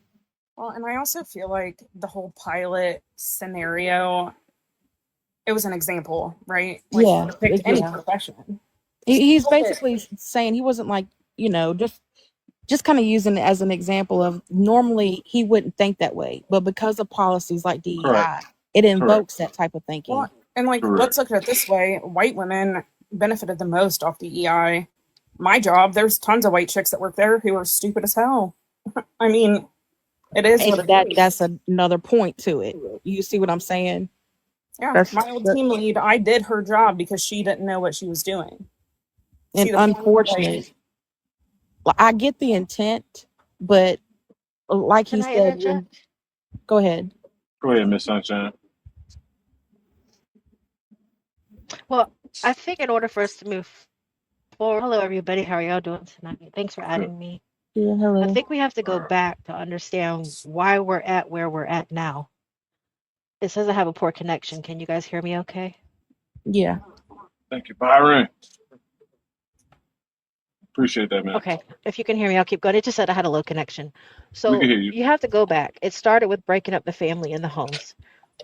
Well, and I also feel like the whole pilot scenario, it was an example, right? Like, yeah, you pick any profession. He's basically saying he wasn't like, just kind of using it as an example of normally he wouldn't think that way, but because of policies like DEI, it invokes that type of thinking. Well, and like, let's look at it this way. White women benefited the most off DEI. My job, there's tons of white chicks that work there who are stupid as hell. I mean, it is what it is. That's another point to it. You see what I'm saying? Yeah, my old team lead, I did her job because she didn't know what she was doing. And unfortunate. I get the intent, but like he said, go ahead. Go ahead, Miss Sunshine. Well, I think in order for us to move Well, hello everybody. How are y'all doing tonight? Thanks for Good. adding me. Yeah, I hello. think we have to go back to understand why we're at where we're at now. It says I have a poor connection. Can you guys hear me okay? Yeah. Thank you, Byron. Appreciate that, man. Okay. If you can hear me, I'll keep going. It just said I had a low connection. We can So hear you. you have to go back. It started with breaking up the family in the homes.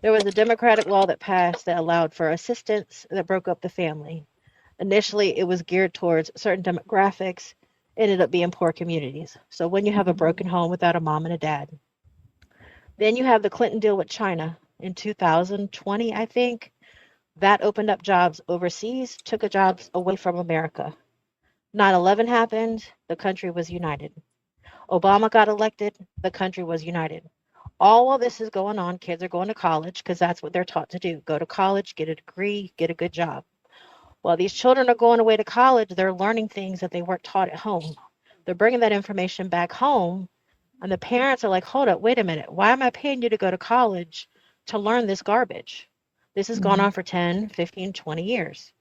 There was a democratic law that passed that allowed for assistance that broke up the family. Initially, it was geared towards certain demographics, ended up being poor communities. So when you have a broken home without a mom and a dad, then you have the Clinton deal with China in 2020, I think. That opened up jobs overseas, took jobs away from America. 9/11 happened, the country was united. Obama got elected, the country was united. All while this is going on, kids are going to college because that's what they're taught to do. Go to college, get a degree, get a good job. While these children are going away to college, they're learning things that they weren't taught at home. They're bringing that information back home, and the parents are like, hold up, wait a minute. Why am I paying you to go to college to learn this garbage? This has gone on for 10, 15, 20 years.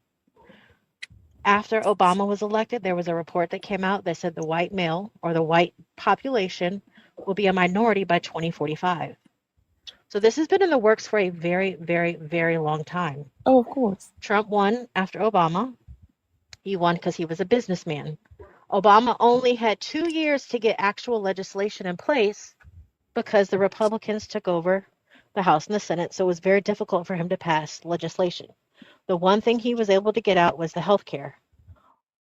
After Obama was elected, there was a report that came out that said the white male or the white population will be a minority by 2045. So this has been in the works for a very, very, very long time. Oh, of course. Trump won after Obama. He won because he was a businessman. Obama only had 2 years to get actual legislation in place because the Republicans took over the House and the Senate, so it was very difficult for him to pass legislation. The one thing he was able to get out was the health care.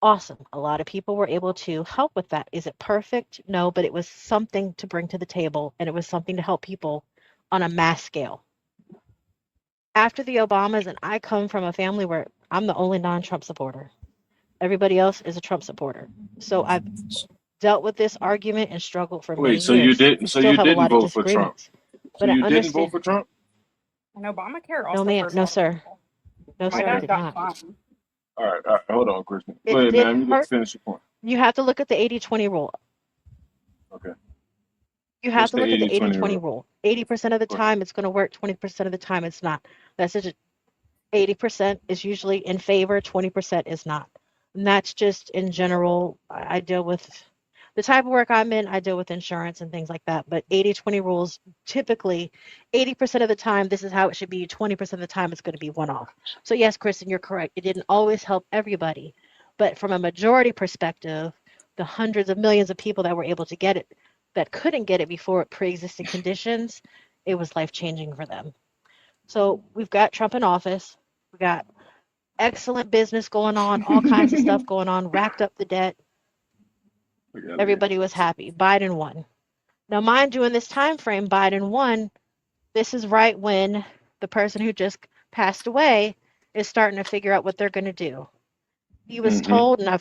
Awesome. A lot of people were able to help with that. Is it perfect? No, but it was something to bring to the table, and it was something to help people on a mass scale. After the Obamas, and I come from a family where I'm the only non-Trump supporter. Everybody else is a Trump supporter. So I've dealt with this argument and struggled for many Wait, so you years. didn't? We So still you have a didn't lot of vote for Trump? disagreements. So But I you didn't vote understand. for Trump? And Obamacare No, also ma'am. hurt a No, lot of sir. people. No, My sir, I dad did got not. fined. All right, hold on, Kristen. Go It ahead, did man. You hurt. finish your point. You have to look at the 80-20 rule. Okay. You have What's to the look at the 80/20 80-20 rule? rule. 80% of the Go ahead. time it's going to work, 20% of the time it's not. That's just 80% is usually in favor, 20% is not. And that's just in general. I deal with the type of work I'm in, I deal with insurance and things like that. But 80-20 rules, typically 80% of the time, this is how it should be. 20% of the time, it's going to be one off. So, yes, Kristen, you're correct. It didn't always help everybody. But from a majority perspective, the hundreds of millions of people that were able to get it, that couldn't get it before pre-existing conditions, it was life-changing for them. So we've got Trump in office. We got excellent business going on, all kinds of stuff going on, racked up the debt. Everybody was happy. Biden won. Now, mind you, in this time frame, Biden won. This is right when the person who just passed away is starting to figure out what they're going to do. He was told, and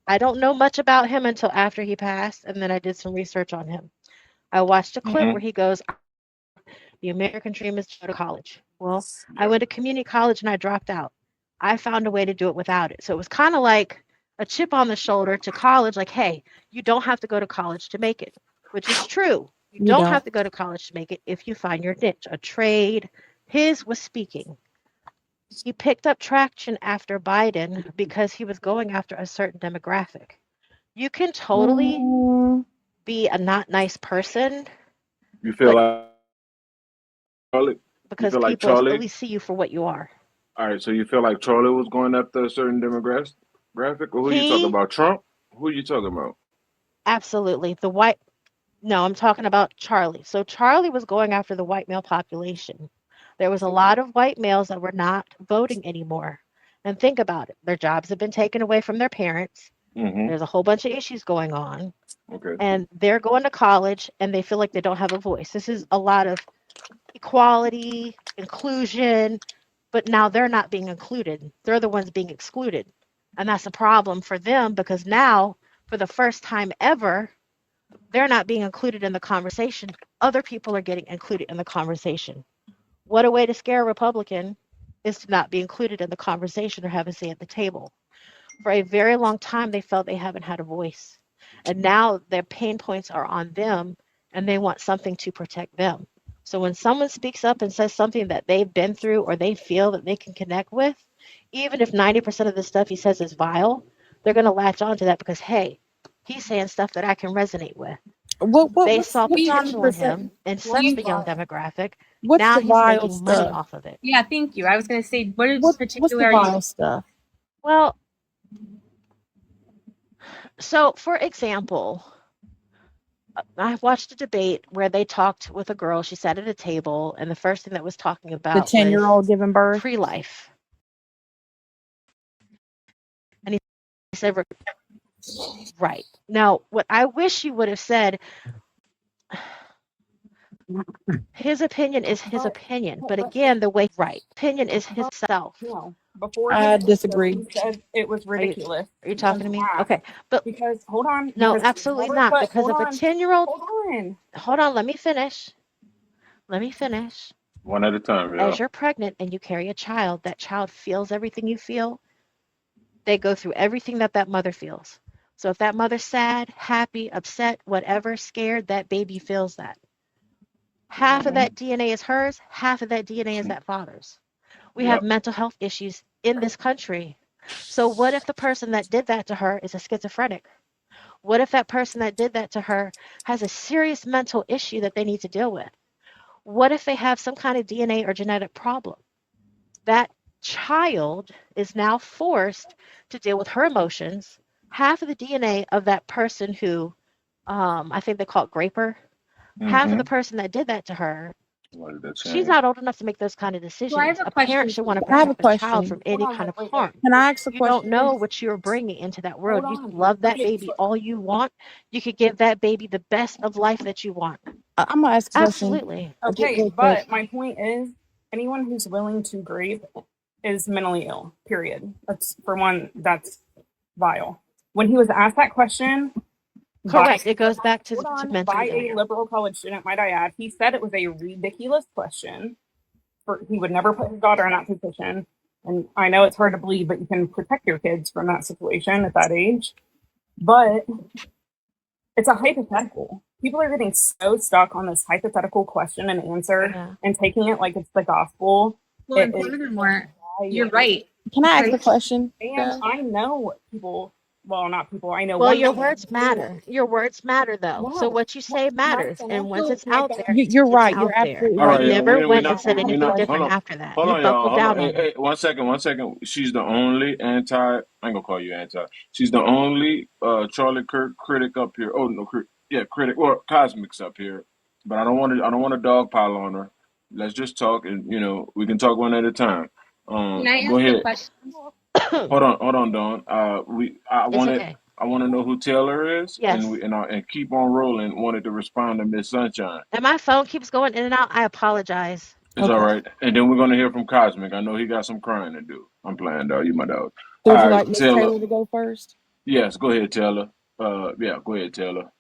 I don't know much about him until after he passed, and then I did some research on him. I watched a clip where he goes, the American dream is to go to college. Well, I went to community college and I dropped out. I found a way to do it without it. So it was kind of like a chip on the shoulder to college, like, hey, you don't have to go to college to make it, which is true. You don't have to go to college to make it if you find your niche, a trade. His was speaking. He picked up traction after Biden because he was going after a certain demographic. You can totally be a not nice person You feel like Charlie? You because feel like people at Charlie? least see you for what you are. All right, so you feel like Charlie was going after a certain demographic, or who you talking He about? Trump? Who you talking about? absolutely no, I'm talking about Charlie. So Charlie was going after the white male population. There was a lot of white males that were not voting anymore. And think about it. Their jobs have been taken away from their parents. There's a whole bunch of issues going on. Okay. And they're going to college and they feel like they don't have a voice. This is a lot of equality, inclusion, but now they're not being included. They're the ones being excluded. And that's a problem for them because now, for the first time ever, they're not being included in the conversation. Other people are getting included in the conversation. What a way to scare a Republican is to not be included in the conversation or have a say at the table. For a very long time, they felt they haven't had a voice. And now their pain points are on them and they want something to protect them. So when someone speaks up and says something that they've been through or they feel that they can connect with, even if 90% of the stuff he says is vile, they're going to latch on to that because, hey, he's saying stuff that I can resonate with. They What's saw what's potential in 90%? him in Do such you, the young demographic. What's Now the he's vile making money stuff? off of it. yeah, thank you. I was going to say, what in What's the particular are you? vile stuff? Well, so for example, I watched a debate where they talked with a girl. She sat at a table, and the first thing that was talking The about 10-year-old was giving birth. pre-life. And he said, right. Now, what I wish you would have said, his opinion is his opinion. But again, the way right opinion is his self. No, before I he disagree. said it was Are you ridiculous. talking to me? Okay. But Because hold on, no, because absolutely never not. put Because hold if a on, 10-year-old, hold on. let me finish. Let me finish. One at a time, As y'all. you're pregnant and you carry a child, that child feels everything you feel. They go through everything that that mother feels. So if that mother's sad, happy, upset, whatever, scared, that baby feels that. Half of that DNA is hers, half of that DNA is that father's. We have Yep. mental health issues in this country. So what if the person that did that to her is a schizophrenic? What if that person that did that to her has a serious mental issue that they need to deal with? What if they have some kind of DNA or genetic problem? That child is now forced to deal with her emotions. Half of the DNA of that person who, I think they call it graper, half of the person that did that to her, What did that she's say? not old enough to make those kind of So I have decisions. a A parent question should for want to you. I have a protect their child from question. any kind of harm. Can I ask a You don't question? know what you're bringing into that world. Hold You can on. love that baby all you want. You could give that baby the best of life that you want. I'm gonna ask a question. Absolutely. Just Okay, real quick. but my point is, anyone who's willing to grieve is mentally ill. Period. That's for one. That's vile. When he was asked that question, Correct. It goes back to hold on, mentally by ill. a liberal college student, might I add, he said it was a ridiculous question. He would never put his daughter in that position. And I know it's hard to believe, but you can protect your kids from that situation at that age. But it's a hypothetical. People are getting so stuck on this hypothetical question and answer and taking it like it's the gospel. Well, and furthermore, you're right. Can I ask a question? And I know people, well, not people, I know Well, one your woman words matter. Your words matter, though. So Yes. what you say matters. And once it's out there, You're it's right. You're out there. absolutely All right. right, You yeah, never we went not and said we anything not different after that. hold You on, buckled y'all. Hold on. down Hey, on it. hey, 1 second, 1 second. She's the only anti. I ain't gonna call you anti. She's the only Charlie Kirk critic up here. Oh no, critic. Well, Cosmic's up here. But I don't want to. I don't want to dogpile on her. Let's just talk, and we can talk one at a time. Can I Go ask a ahead. question? Hold on, Dawn. I It's wanted. okay. I want to know who Taylor is, Yes. and keep on rolling. Wanted to respond to Miss Sunshine. And my phone keeps going in and out. I apologize. It's all right. And then we're gonna hear from Cosmic. I know he got some crying to do. I'm playing, dog. You my dog. So would you All like right, Miss Taylor. Taylor to go first? Yes, go ahead, Taylor. Yeah, go ahead, Taylor.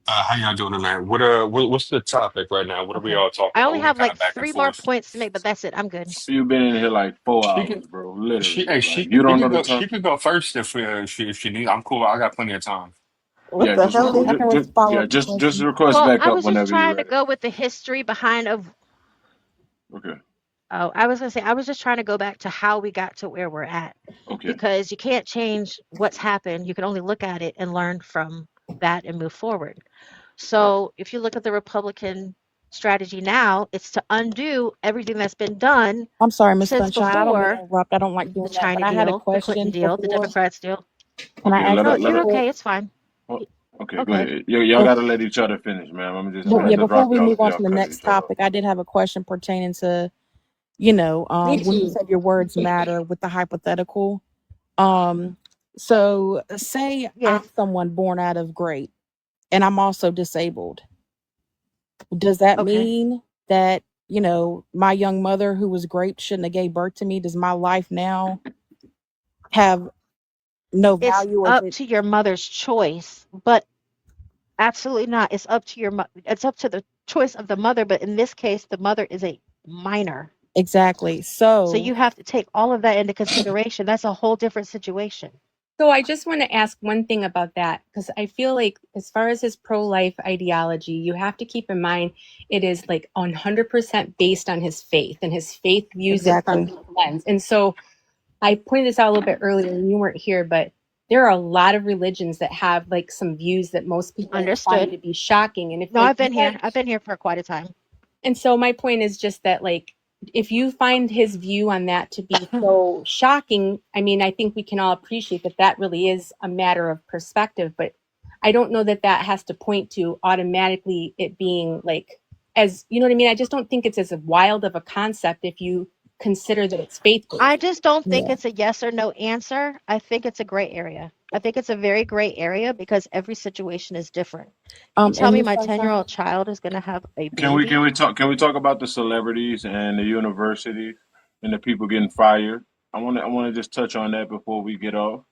How y'all doing tonight? What's the topic right now? What are we Okay. all talking I about? only We've been have kind like of back and 3 more forth. points to make, but that's it. I'm good. You've been in here like 4 hours, She can, bro. she, Literally. hey, Like you she don't know can the go. time. She can go first if she need. I'm cool. I got plenty of time. What Yeah, the just hell? record. I can follow up the Just question. request Well, back I up was just whenever you're trying to ready. go with the history behind of. Okay. Oh, I was gonna say I was just trying to go back to how we got to where we're at, Okay. because you can't change what's happened. You can only look at it and learn from that and move forward. So if you look at the Republican strategy now, it's to undo everything that's been done I'm sorry, Miss since Sunshine. I don't mean to before interrupt. I don't like the doing that, but China I had a deal, the Clinton question deal, the before. Democrats deal. Can I Okay. ask Let No, her. it Let you're her. before? okay. It's fine. Okay. Go Okay. ahead. Y'all gotta let each other finish, man. I'm Yeah, about to before drop we y'all move if on to y'all the cut next each other off. topic, I did have a question pertaining to, Me when you too. said your words matter with the hypothetical. So say Yes. I'm someone born out of great and I'm also disabled. Does that Okay. mean that, my young mother who was great shouldn't have gave birth to me? Does my life now have no It's value, or is up it to your mother's choice, but absolutely not. It's up to it's up to the choice of the mother, but in this case, the mother is a minor. exactly? So So you have to take all of that into consideration. That's a whole different situation. So I just want to ask one thing about that, because I feel like as far as his pro-life ideology, you have to keep in mind it is like 100% based on his faith, and his faith views it from exactly. his lens. And so I pointed this out a little bit earlier and you weren't here, but there are a lot of religions that have like some views that most people find Understood. to be shocking. And if No, like I've been you are, here. I've been here for quite a time. and so my point is just that like if you find his view on that to be so shocking, I mean, I think we can all appreciate that that really is a matter of perspective, but I don't know that that has to point to automatically it being like, as you know what I mean? I just don't think it's as wild of a concept if you consider that it's faith-based. I just don't think Yeah. it's a yes or no answer. I think it's a gray area. I think it's a very gray area because every situation is different. You tell And me Miss my Sunshine, 10-year-old child is going to have a Can we baby. talk about the celebrities and the universities and the people getting fired? I want to just touch on that before we get off.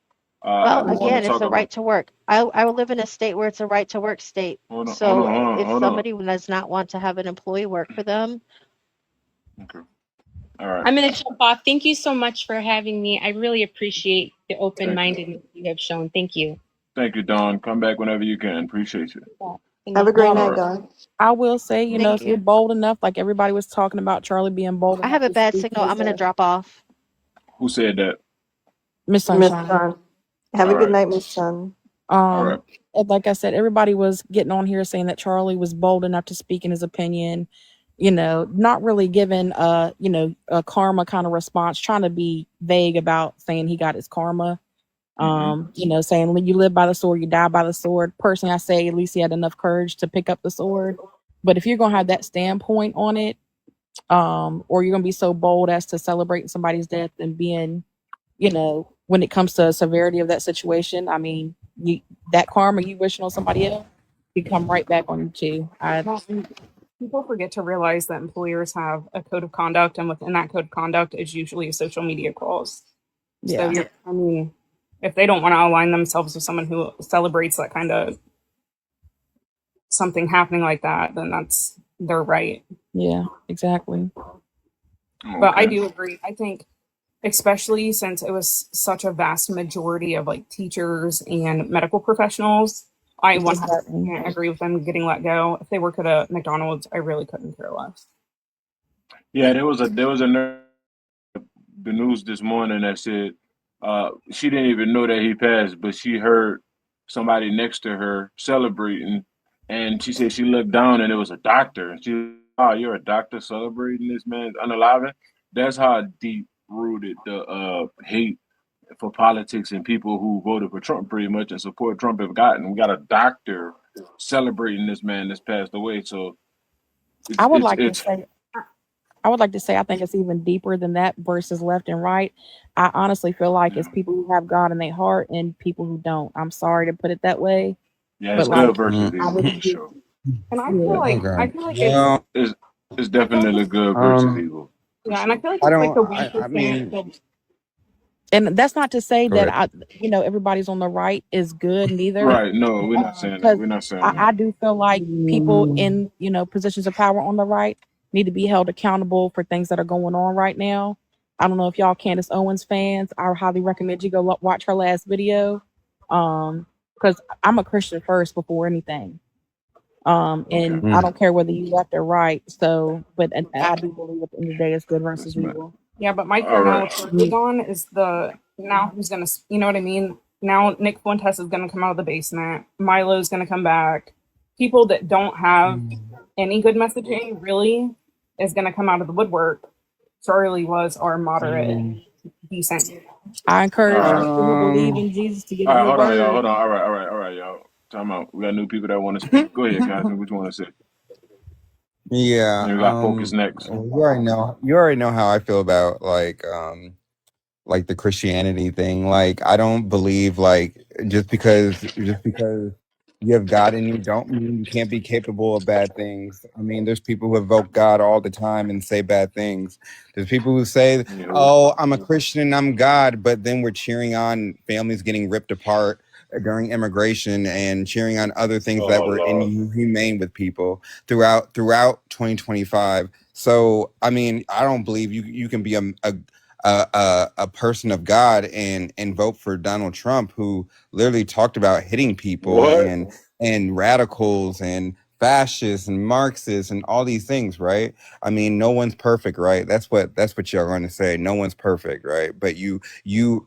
I Well, do want to again, it's talk the about. right to work. I live in a state where it's a right to work state. Hold on, hold on, So hold on, if hold on. somebody does not want to have an employee work for them, Okay. All right. I'm going to jump off. Thank you so much for having me. I really appreciate the Thank you. open-mindedness you have shown. Thank you. Thank you, Don. Come back whenever you can. Appreciate you. Have a great All night, right. Don. I will say, you know, thank if you're you. bold enough, like everybody was talking about Charlie being bold I enough have a to bad speak signal. his I'm going to drop off. Who said that? Miss Miss Sunshine. Sun. Have a All good right. night, Miss Sun. All right. And like I said, everybody was getting on here saying that Charlie was bold enough to speak in his opinion, you know, not really giving you know, a karma kind of response, trying to be vague about saying he got his karma. You know, saying when you live by the sword, you die by the sword. Personally, I say at least he had enough courage to pick up the sword. But if you're gonna have that standpoint on it, or you're gonna be so bold as to celebrate somebody's death and being, you know, when it comes to severity of that situation, I mean, you that karma you wishing on somebody else, you come right back on you too. Well, and people forget to realize that employers have a code of conduct, and within that code of conduct is usually a social media clause. So Yeah. I mean, if they don't want to align themselves with someone who celebrates that kind of something happening like that, then that's their right. Yeah, exactly. But I Okay. do agree. I think, especially since it was such a vast majority of like teachers and medical professionals, I 100% agree with them getting let go. If they work at a McDonald's, I really couldn't care less. Yeah, the news this morning that said she didn't even know that he passed, but she heard somebody next to her celebrating, and she said she looked down and it was a doctor, and she, oh, you're a doctor celebrating this man's unaliving. That's how deep rooted the hate for politics and people who voted for Trump pretty much and support Trump have gotten. We got a doctor celebrating this man that's passed away, so I it's would it's like to it's say I think it's even deeper than that versus left and right. I honestly feel like it's people who have God in their heart and people who don't. I'm sorry to put it that way. yeah, But it's good like versus I evil would for sure. And I yeah. feel like Okay. it's Well, It's I feel like definitely it's, good versus evil for yeah, and I sure. feel like I it's like don't. the I 1%. mean, And that's not to say go that ahead. you know, everybody's on the right is good neither. Right? No, we're not saying that. Because We're not saying that. I do feel like people in, you know, positions of power on the right need to be held accountable for things that are going on right now. I don't know if y'all Candace Owens fans. I highly recommend you go watch her last video. Because I'm a Christian first before anything. Okay. And I don't care whether you left or right. So, but and I do believe at the end of the day, it's good versus evil. Yeah, but my All fear now right. with Kirk is on is now who's gonna, you know what I mean? Now Nick Fuentes is gonna come out of the basement. Milo's gonna come back. People that don't have any good messaging really is gonna come out of the woodwork. Charlie was our moderate, decent. I All encourage right. people who believe in Jesus to get All in right. your Hold on, y'all. word. Hold on. All right, y'all. Time out. We got new people that want to speak. Go ahead, Catherine. What you want to say? Yeah. And we got focus next. You already know. You already know how I feel about like the Christianity thing. Like I don't believe like just because you have God in you don't mean you can't be capable of bad things. I mean, there's people who evoke God all the time and say bad things. There's people who say, Yeah. "Oh, I'm a Christian and I'm God," but then we're cheering on families getting ripped apart during immigration and cheering on other things that Oh were Lord. inhumane with people throughout 2025. So, I mean, I don't believe you can be a person of God and vote for Donald Trump, who literally talked about hitting people What? and radicals and fascists and Marxists and all these things, right? I mean, no one's perfect, right? That's what you're going to say. No one's perfect, right? But you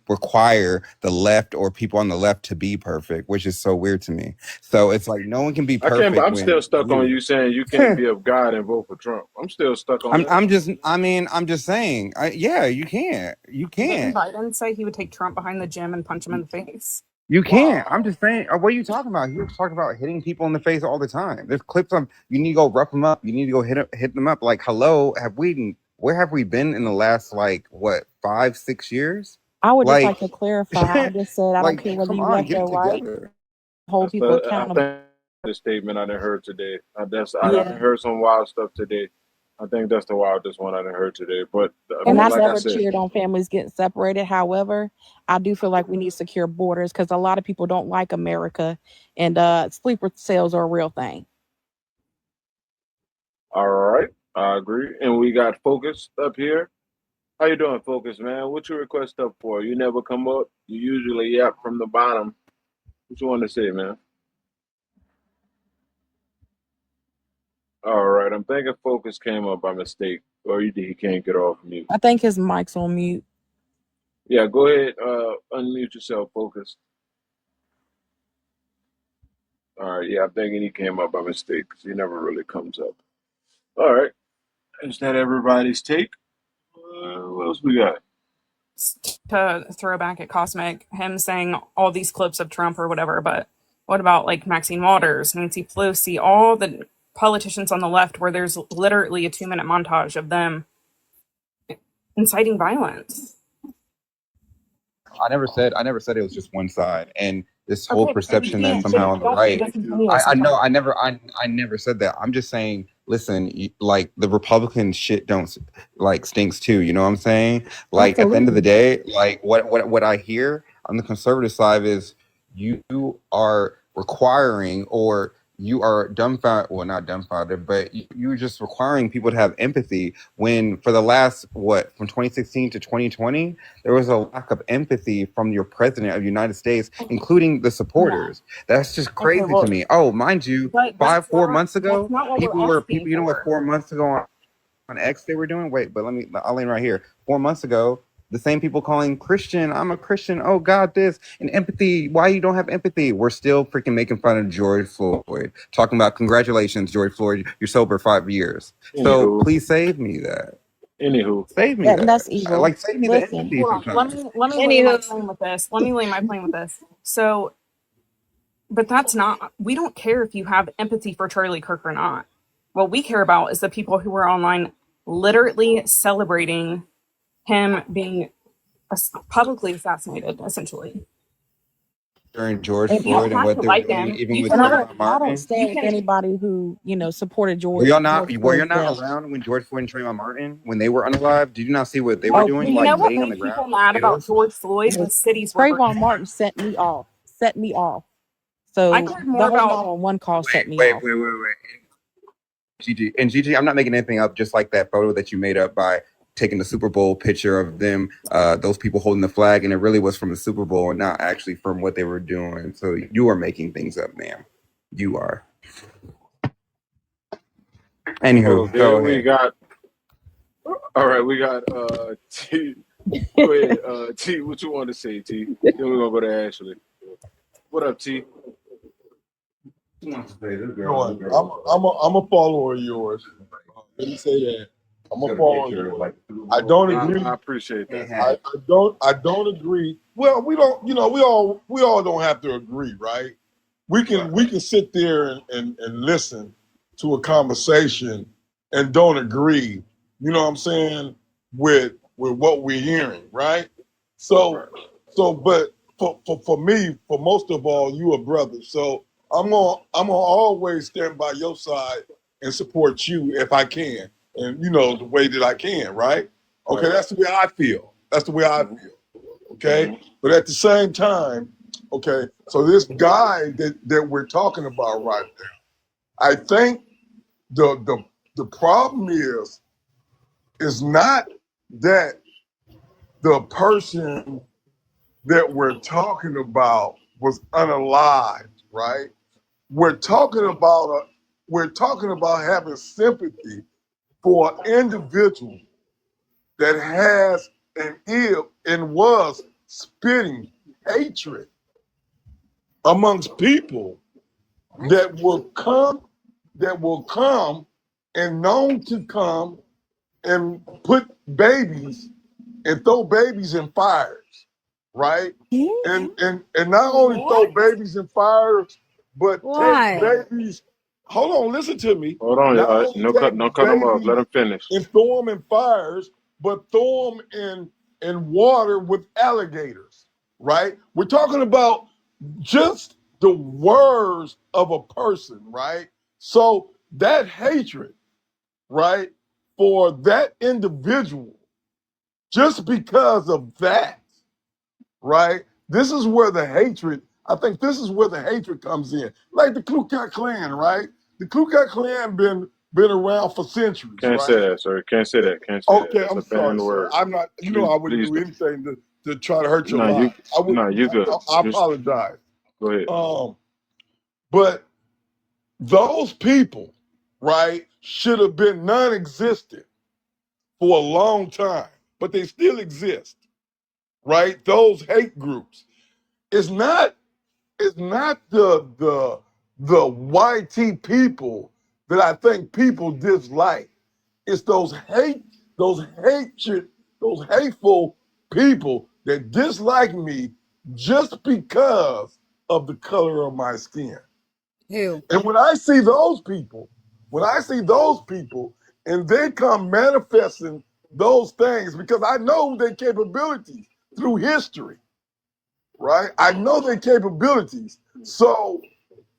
require the left or people on the left to be perfect, which is so weird to me. So it's like no one can be I can't. perfect I'm still when stuck on you saying you can't be of God and vote for Trump. I'm still stuck on that. I'm just saying. Yeah, you can't. You Didn't can't. Biden say he would take Trump behind the gym and punch him in the face? You can't. I'm just saying. What are you talking about? He was talking about hitting people in the face all the time. There's clips on. You need to go rough them up. You need to go hit them up. Like, hello, where have we been in the last like what 5-6 years? I would just Like, like to clarify. I just said I don't like, care whether come you on, left get or it right. together. Hold people I accountable. think the statement I done heard today. I Yeah. done heard some wild stuff today. I think that's the wildest one I done heard today. But I And mean, I've like I never said, cheered on families getting separated. However, I do feel like we need secure borders because a lot of people don't like America, and sleeper cells are a real thing. all right, I agree. And we got Focus up here. How you doing, Focus, man? What you request up for? You never come up. You usually yap from the bottom. What you want to say, man? All right, I'm thinking Focus came up by mistake, or he can't get off mute. I think his mic's on mute. Yeah, go ahead, unmute yourself, Focus. All right, yeah, I'm thinking he came up by mistake because he never really comes up. All right, is that everybody's take? What else we got? To throw back at Cosmic, him saying all these clips of Trump or whatever, but what about like Maxine Waters, Nancy Pelosi, all the politicians on the left where there's literally a 2-minute montage of them inciting violence? I never said it was just one side, and this whole Okay, perception that somehow on the right. I know I never said that. I'm just saying, listen, like the Republican shit don't like stinks too. You know what I'm saying? Like at the end of the day, like what I hear on the conservative side is you are requiring or you are dumbfounded, well, not dumbfounded, but you're just requiring people to have empathy when for the last, from 2016 to 2020, there was a lack of empathy from your president of the United States, including the supporters. That's just crazy to me. Oh, mind you, 4 months ago, people, you know what 4 months ago on X they were doing? Wait, but I'll land right here. 4 months ago, the same people calling Christian, I'm a Christian, oh God, this, and empathy, why you don't have empathy? We're still freaking making fun of George Floyd, talking about congratulations, George Floyd, you're sober 5 years. So please save me that. Anywho. Save me that. That's evil. Like, save me the empathy Let me lay my plane with this. Let me lay my plane with this. So, but that's not, we don't care if you have empathy for Charlie Kirk or not. What we care about is the people who are online literally celebrating him being publicly assassinated, essentially. During George And Floyd and what they were doing, even with Trayvon I Martin. don't stand with anybody who supported George. Were y'all not Floyd's death. around when George Floyd and Trayvon Martin, when they were unalive? Did you not see what they were doing? You Like know what laying on made the people ground? mad about George Floyd was cities were Trayvon Martin set me off. So I cared more the whole about 911 call set me Wait. off. Gigi, I'm not making anything up. Just like that photo that you made up by taking the Super Bowl picture of them, those people holding the flag, and it really was from the Super Bowl and not actually from what they were doing. So you are making things up, ma'am. You are. Anywho, Okay, go we ahead. got. All right, we got T. Go ahead, T. What you want to say, T? Then we're gonna go to Ashley. What up, T? I'm a follower of yours. Let me say that. I'm a follower. I don't agree. I appreciate that. I don't agree. Well, we don't. We all don't have to agree, right? We can sit there and listen to a conversation and don't agree. You know what I'm saying with what we're hearing, right? But for me, for most of all, you a brother. So I'm gonna always stand by your side and support you if I can, and the way that I can, right? Okay, that's the way I feel. Okay, but at the same time, okay, so this guy that we're talking about right now, I think the problem is not that the person that we're talking about was unalived, right? We're talking about we're talking about having sympathy for an individual that has and was spitting hatred amongst people that will come and known to come and put babies and throw babies in fires, right? And not only throw babies in fires, but take babies. Hold on, listen to me. Hold on, Not only no cut them off. Let babies them finish. and throw them in fires, but throw them in water with alligators, right? We're talking about just the words of a person, right? So that hatred, right, for that individual, just because of that, right? This is where the hatred, I think this is where the hatred comes in. Like the Ku Klux Klan, right? The Ku Klux Klan been around for centuries, Can't say right? that, sir. Can't say that. Can't say that. Okay, That's I'm a sorry, banned sir. word. I'm not, you know, Please, I wouldn't please do anything to try to hurt your no, mind. I would, you good. I Just apologize. go ahead. But those people, right, should have been non-existent for a long time, but they still exist, right? Those hate groups. It's not the YT people that I think people dislike. It's those hateful people that dislike me just because of the color of my skin. Who? And when I see those people, and they come manifesting those things, because I know their capabilities through history, right? I know their capabilities. So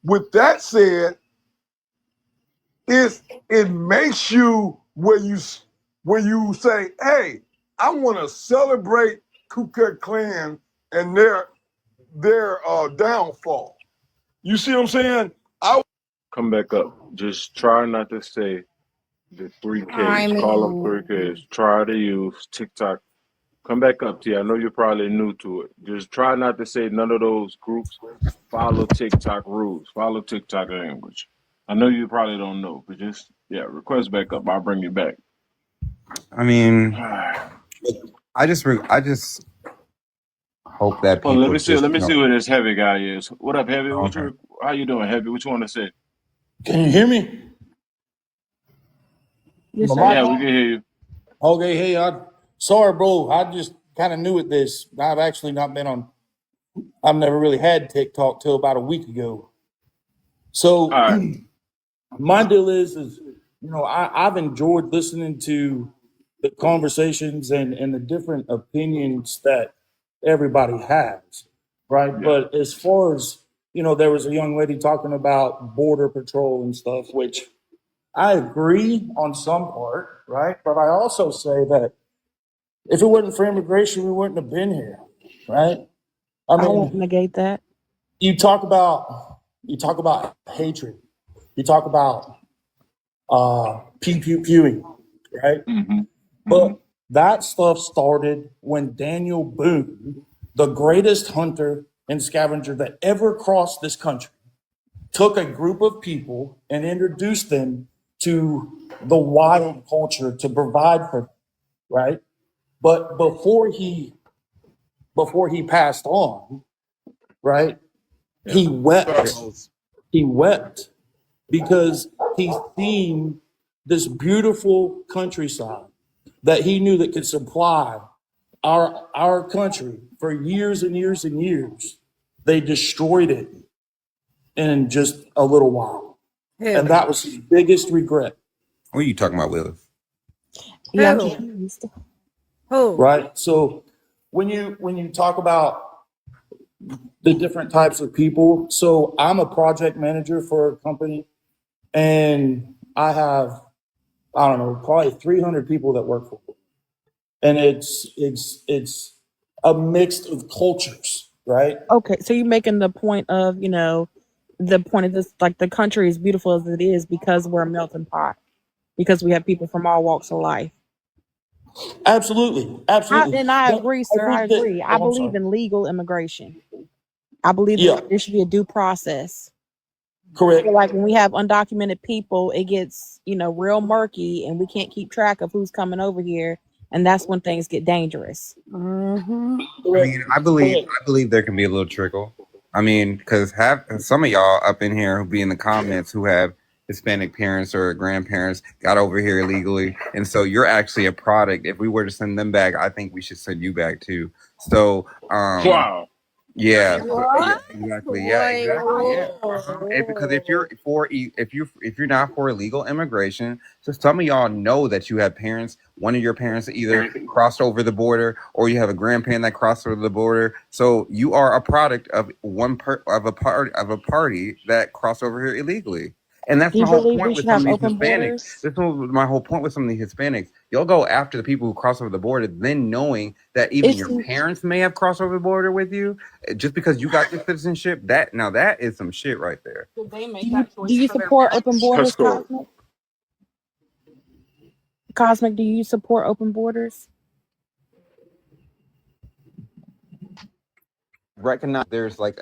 with that said, it makes you where you say, hey, I want to celebrate Ku Klux Klan and their downfall. You see what I'm saying? Come back up. Just try not to say the three I Ks. Call them mean, 3Ks. Try to use TikTok. Come back up, T. I know you're probably new to it. Just try not to say none of those groups. Follow TikTok rules. Follow TikTok language. I know you probably don't know, but just request back up. I'll bring you back. I mean, I just hope that Well, let people me see. just Let me see know. what this heavy guy is. What up, heavy? Okay. How you doing, heavy? What you want to say? Can you hear me? Yes, My sir. mic Yeah, we on? can hear you. Okay, hey, sorry, bro. I just kind of new at this. I've actually not been on. I've never really had TikTok till about a week ago. So All right. my deal is I've enjoyed listening to the conversations and the different opinions that everybody has, right? Yeah. But as far as there was a young lady talking about border patrol and stuff, which I agree on some part, right? But I also say that if it wasn't for immigration, we wouldn't have been here, right? I I won't mean, negate that. you talk about hatred, you talk about pew pew pewing, right? But that stuff started when Daniel Boone, the greatest hunter and scavenger that ever crossed this country, took a group of people and introduced them to the wild culture to provide for them, right? But before he passed on, right, he wept. He wept because he seen this beautiful countryside that he knew that could supply our country for years and years and years. They destroyed it in just a little while. Who? And that was his biggest regret. What are you talking about, Willis? Yeah, I'm Who? confused. Who? Right? So when you talk about the different types of people, so I'm a project manager for a company and I have, I don't know, probably 300 people that work for me. And it's a mix of cultures, right? Okay, so you're making the point of, the point of this, like the country is beautiful as it is because we're a melting pot, because we have people from all walks of life. Absolutely, absolutely. I But agree, I sir. I think that, agree. I oh, I'm believe sorry. in legal immigration. I believe Yeah, that there should be a due process. Correct. So like when we have undocumented people, it gets, real murky and we can't keep track of who's coming over here. And that's when things get dangerous. Mm-hmm. I mean, I believe there can be a little trickle. I mean, because have some of y'all up in here who be in the comments who have Hispanic parents or grandparents got over here illegally, and so you're actually a product. If we were to send them back, I think we should send you back too. So, Wow. yeah, What? exactly. Yeah, Wait, exactly. Yeah, because if you're not for illegal immigration, so some of y'all know that you have parents. One of your parents either crossed over the border, or you have a grandparent that crossed over the border. So you are a product of a party that crossed over here illegally. And that's Do you my whole believe we point with should some have of these open Hispanics. borders? This was my whole point with some of the Hispanics. You'll go after the people who cross over the border, then knowing that even It's your parents may have crossed over the border with you, just because you got your citizenship. That is some shit right there. Did they make do that do choice you for their support open parents? borders, Pastor. Cosmic? Cosmic, do you support open borders? Recognize there's like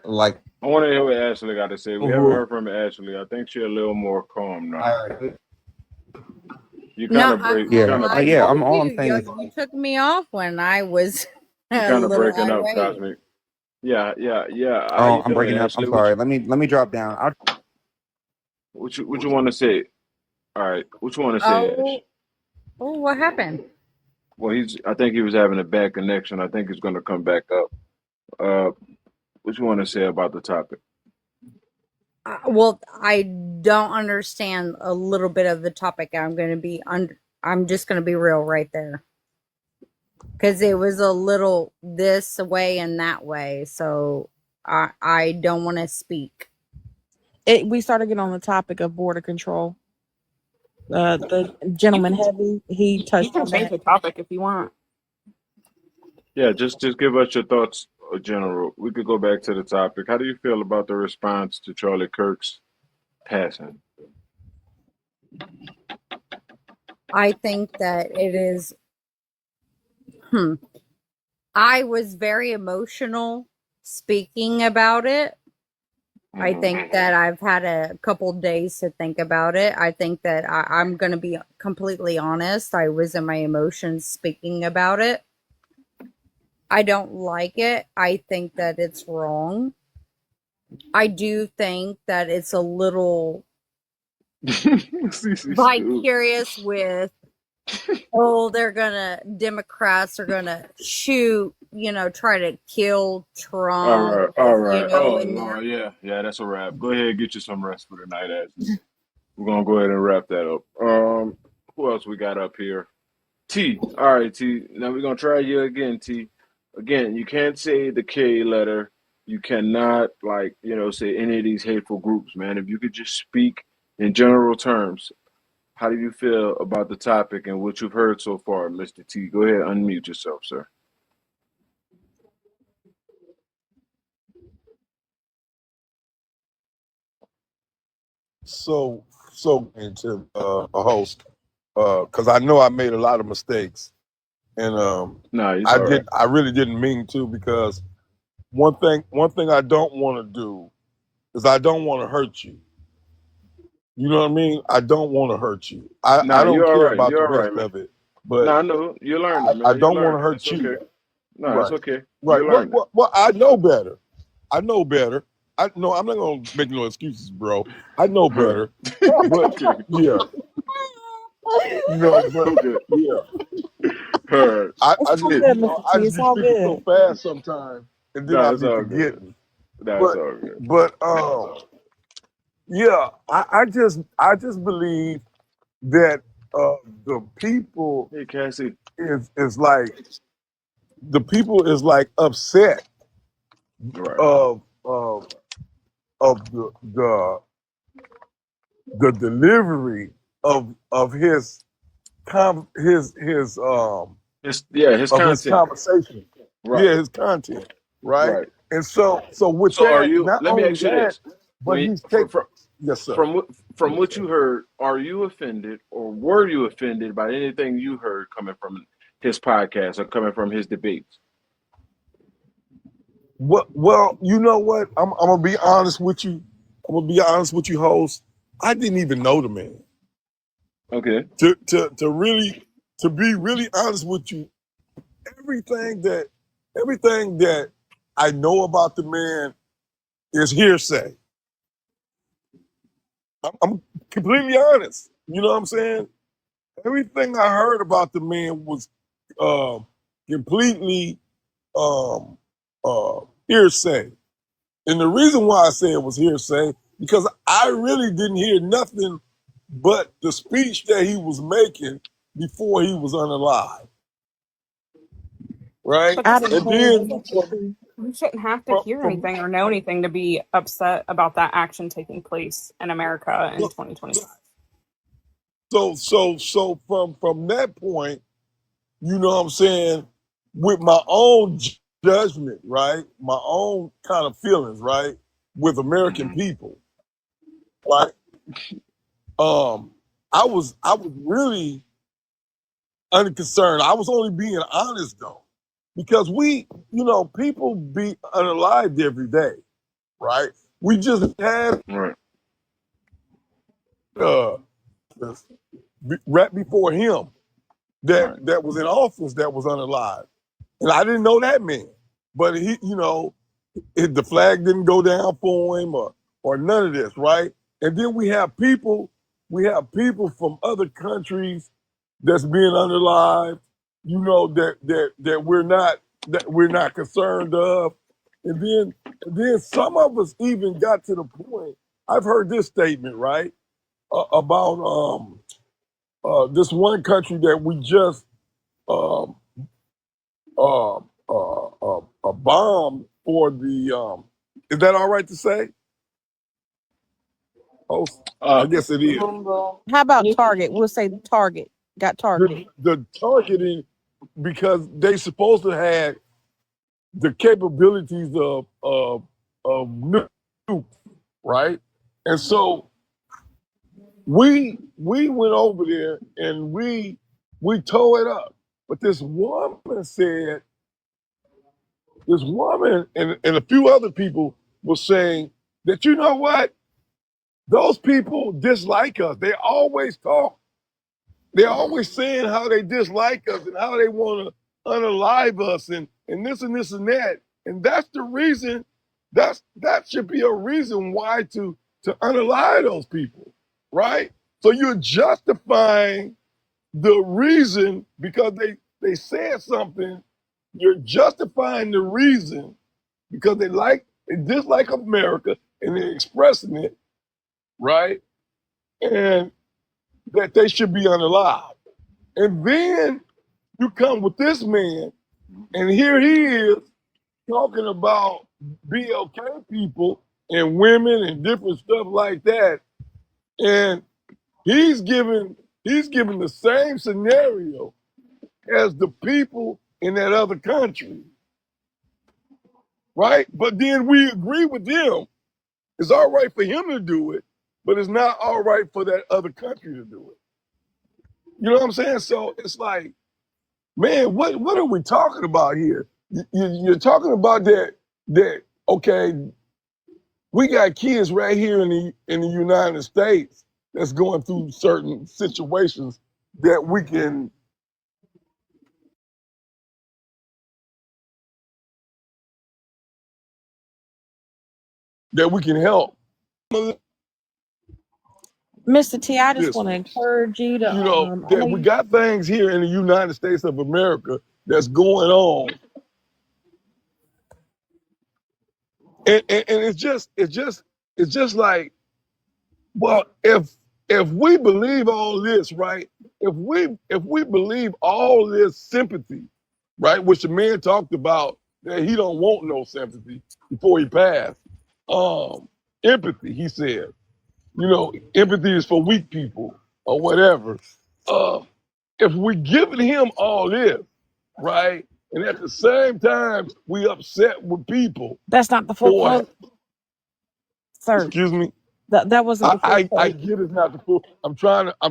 like. I want to hear what Ashley got to say. We haven't Mhm. heard from Ashley. I think she's a little more calm now. All right. You No, kind of break. You Yeah, kind of I yeah. told All I'm you, saying is, you took me off when I was you a kind of little breaking up, irate. Cosmic. Yeah, yeah, yeah. How oh, you I'm doing, breaking up. I'm Ashley? sorry. Let me drop down. What you want to say? All right. What you want to say, Ash? Oh, oh, what happened? Well, I think he was having a bad connection. I think he's going to come back up. Uh, what you want to say about the topic? Well, I don't understand a little bit of the topic. I'm just going to be real right there. Because it was a little this way and that way. So I don't want to speak. We started getting on the topic of border control. The gentleman heavy, he You touched can on change that. the topic if you want. Yeah, just give us your thoughts, General. We could go back to the topic. How do you feel about the response to Charlie Kirk's passing? I think that it is. I was very emotional speaking about it. I think that I've had a couple days to think about it. I think that I'm going to be completely honest. I was in my emotions speaking about it. I don't like it. I think that it's wrong. I do think that it's a little vicarious with, Democrats are gonna shoot, try to kill All Trump, right, all right. Oh and Lord, yeah, yeah, that's a wrap. Go ahead, get you some rest for the night, Ashley. We're gonna go ahead and wrap that up. Who else we got up here? T. All right, T. Now we're gonna try you again, T. Again, you can't say the K letter. You cannot say any of these hateful groups, man. If you could just speak in general terms, how do you feel about the topic and what you've heard so far, Mr. T? Go ahead, unmute yourself, sir. So into a host because I know I made a lot of mistakes, and Nah, it's all right. I really didn't mean to, because one thing I don't want to do is I don't want to hurt you. You know what I mean? I don't want to hurt you. Nah, I don't you're all care right. about You're the all rest right, man. of it, but Nah, I know you're learning, I man. You're don't want to learning. hurt It's okay. you. Nah, it's Right, okay. right. You're learning. Well, I know better. I know better. No, I'm not gonna make no excuses, bro. I know Huh. better. But Okay. yeah, but Okay. yeah. All right. It's I all just good, Mr. I T. just It's be all speaking so good. fast sometimes, and then Nah, I it's be all good. forgetting. Nah, it's But all good. yeah, I just believe that the people Hey, Cassie. is like upset Right. of the delivery of his his His of his content. conversation. Right. Yeah, his content, right? Right. And so with So are that, you? not Let me only ask you that, this: but when he's taking. from Yes, sir. what you heard, are you offended or were you offended by anything you heard coming from his podcast or coming from his debates? Well, you know what? I'm gonna be honest with you. I'm gonna be honest with you, host. I didn't even know the man. Okay. To be really honest with you, everything that I know about the man is hearsay. I'm completely honest. You know what I'm saying? Everything I heard about the man was completely hearsay. And the reason why I say it was hearsay, because I really didn't hear nothing but the speech that he was making before he was unalive. Right? But I this didn't And hear then anything either. you shouldn't have to hear from anything or know anything to be upset about that action taking place in America in 2025. so from that point, you know what I'm saying, with my own judgment, right? My own kind of feelings, right? With American people, right? I was really unconcerned. I was only being honest though, because people be unalived every day, right? We just had Right. uh right before him Right. that was in office that was unalive, and I didn't know that man, but the flag didn't go down for him or none of this, right? And then we have people from other countries that's being unalive, that we're not concerned of. And then some of us even got to the point. I've heard this statement, right? About this one country that we just um a bomb for the is that all right to say? Oh, Uh, I guess it is. How about Target? We'll say Target got targeted. The targeting, because they supposed to have the capabilities of nukes, right? And so we went over there and we tore it up. But this woman and a few other people were saying that, you know what? Those people dislike us. They always talk. They're always saying how they dislike us and how they want to unalive us and this and this and that. And that's the reason. That should be a reason why to unalive those people, right? So you're justifying the reason because they said something. You're justifying the reason because they dislike America and they're expressing it, right? And that they should be unalive. And then you come with this man, and here he is talking about BLK people and women and different stuff like that. And he's giving the same scenario as the people in that other country, right? But then we agree with them. It's all right for him to do it, but it's not all right for that other country to do it. You know what I'm saying? So it's like, man, what are we talking about here? You're talking about that. Okay, we got kids right here in the United States that's going through certain situations that we can help. Mr. T, I just This want to one, encourage you to I know that we you got things here in the United States of America that's going on, and it's just like, well, if we believe all this, right? If we believe all this sympathy, right, which the man talked about that he don't want no sympathy before he passed. Empathy, he said. Empathy is for weak people or whatever. If we giving him all this, right, and at the same time we upset with people that's not the full for, quote, sir. excuse me, That wasn't the full I quote. get it's not the full. I'm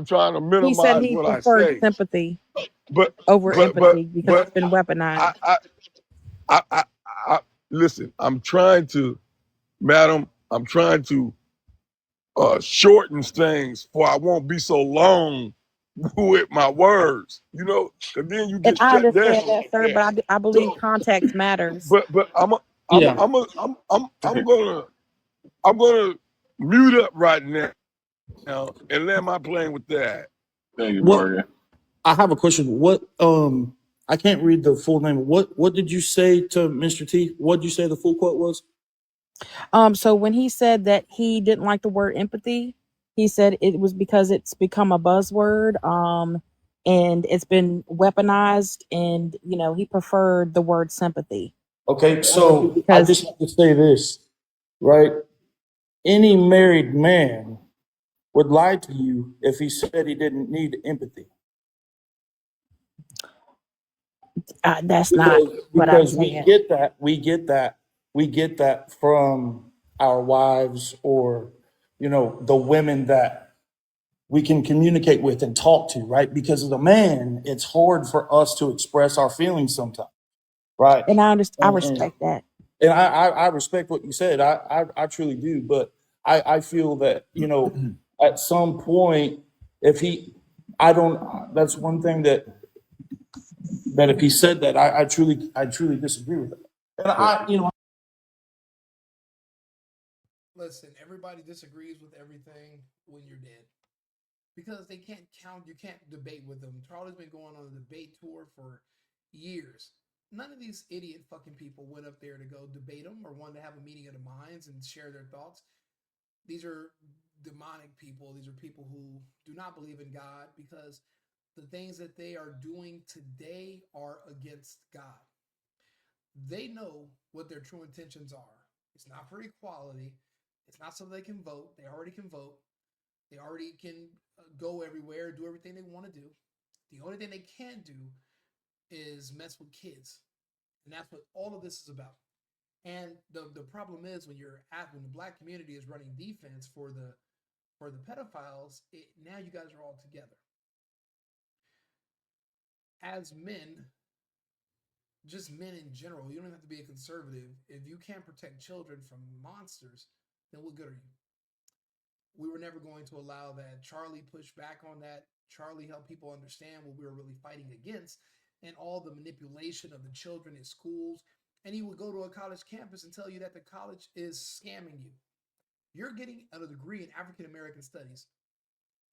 trying to He said minimize he what I preferred say, sympathy but over empathy because it's been I weaponized. I listen. I'm trying to, madam. I'm trying to shortens things for I won't be so long with my words, because then you And get I shut down understand like that, sir, that. but I believe So, context matters. but Yeah. I'm gonna mute up right now and land my plane with that. Thank you, What Morgan. I have a question. What I can't read the full name. What did you say to Mr. T? What did you say the full quote was? So when he said that he didn't like the word empathy, he said it was because it's become a buzzword, and it's been weaponized, and he preferred the word sympathy. Okay, so I Because just have to say this, right? Any married man would lie to you if he said he didn't need empathy. that's not Because what I'm because we saying. get that, we get that from our wives or the women that we can communicate with and talk to, right? Because as a man, it's hard for us to express our feelings sometimes, right? And I understand, I And respect that. and I respect what you said. I truly do, but I feel that at some point, if he, I don't. That's one thing that if he said that, I truly disagree with it. And Listen, everybody disagrees with everything when you're dead because they can't count. You can't debate with them. Charlie's been going on a debate tour for years. None of these idiot fucking people went up there to go debate them or wanted to have a meeting of the minds and share their thoughts. These are demonic people. These are people who do not believe in God because the things that they are doing today are against God. They know what their true intentions are. It's not for equality. It's not so they can vote. They already can vote. They already can go everywhere, do everything they want to do. The only thing they can't do is mess with kids. And that's what all of this is about. And the problem is when the black community is running defense for the pedophiles, now you guys are all together. As men, just men in general, you don't have to be a conservative. If you can't protect children from monsters, then what good are you? We were never going to allow that. Charlie pushed back on that. Charlie helped people understand what we were really fighting against and all the manipulation of the children in schools. And he would go to a college campus and tell you that the college is scamming you. You're getting a degree in African American studies,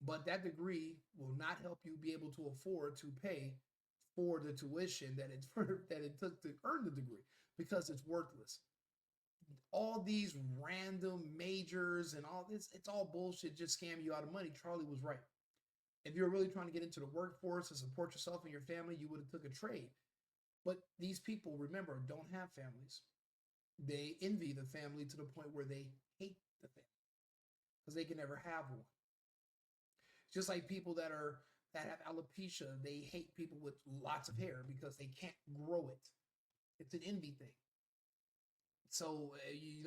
but that degree will not help you be able to afford to pay for the tuition that it took to earn the degree because it's worthless. All these random majors and all this, it's all bullshit, just scam you out of money. Charlie was right. If you're really trying to get into the workforce and support yourself and your family, you would have took a trade. But these people, remember, don't have families. They envy the family to the point where they hate the family because they can never have one. Just like people that have alopecia, they hate people with lots of hair because they can't grow it. It's an envy thing. So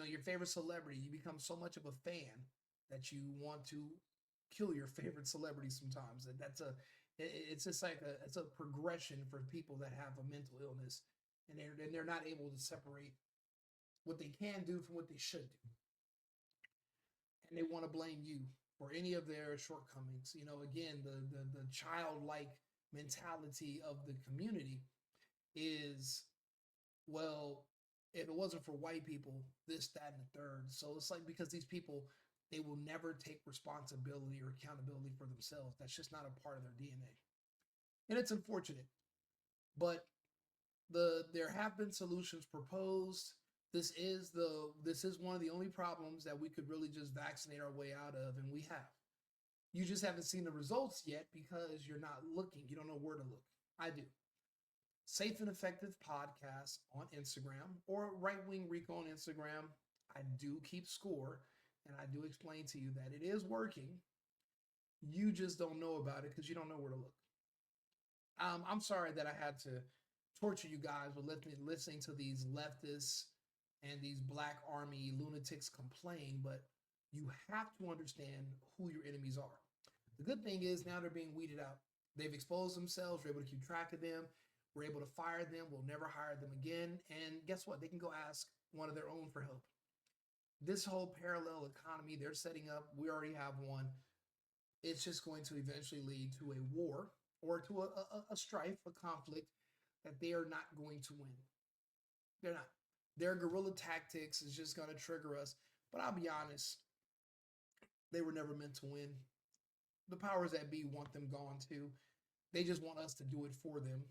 your favorite celebrity, you become so much of a fan that you want to kill your favorite celebrity sometimes. And it's just like it's a progression for people that have a mental illness, and they're not able to separate what they can do from what they should do, and they want to blame you for any of their shortcomings. Again, the childlike mentality of the community is, well, if it wasn't for white people, this, that, and the third. So it's like because these people, they will never take responsibility or accountability for themselves. That's just not a part of their DNA. And it's unfortunate. But there have been solutions proposed. This is one of the only problems that we could really just vaccinate our way out of, and we have. You just haven't seen the results yet because you're not looking. You don't know where to look. I do. Safe and Effective Podcast on Instagram or Right Wing Rico on Instagram. I do keep score and I do explain to you that it is working. You just don't know about it because you don't know where to look. I'm sorry that I had to torture you guys with listening to these leftists and these black army lunatics complain, but you have to understand who your enemies are. The good thing is now they're being weeded out. They've exposed themselves. We're able to keep track of them. We're able to fire them. We'll never hire them again. And guess what? They can go ask one of their own for help. this whole parallel economy they're setting up, we already have one. It's just going to eventually lead to a war or to a strife, a conflict that they are not going to win. They're not. Their guerrilla tactics is just going to trigger us. But I'll be honest, they were never meant to win. The powers that be want them gone too. They just want us to do it for them.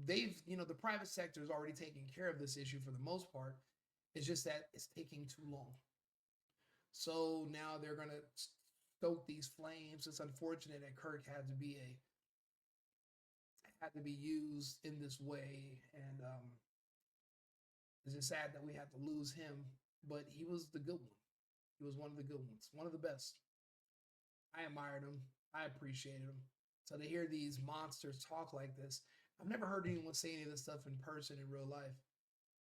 The private sector is already taking care of this issue for the most part. It's just that it's taking too long. So now they're going to stoke these flames. It's unfortunate that Kirk had to be used in this way, and it's just sad that we had to lose him. But he was the good one. He was one of the good ones, one of the best. I admired him. I appreciated him. So to hear these monsters talk like this, I've never heard anyone say any of this stuff in person in real life.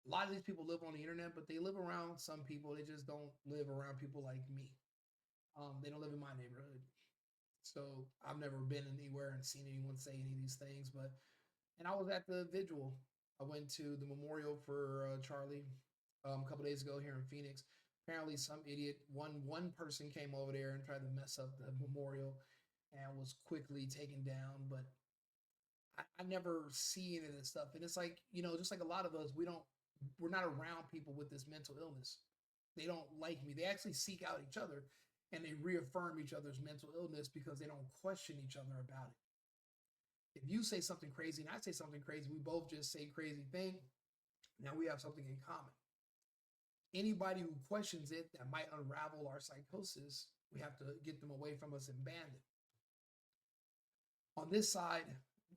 A lot of these people live on the internet, but they live around some people. They just don't live around people like me. They don't live in my neighborhood. So I've never been anywhere and seen anyone say any of these things. And I was at the vigil. I went to the memorial for Charlie a couple days ago here in Phoenix. Apparently some idiot, one person came over there and tried to mess up the memorial and was quickly taken down. But I never see any of this stuff. And it's like, just like a lot of us, we're not around people with this mental illness. They don't like me. They actually seek out each other and they reaffirm each other's mental illness because they don't question each other about it. If you say something crazy and I say something crazy, we both just say crazy thing. Now we have something in common. Anybody who questions it that might unravel our psychosis, we have to get them away from us and ban them. On this side,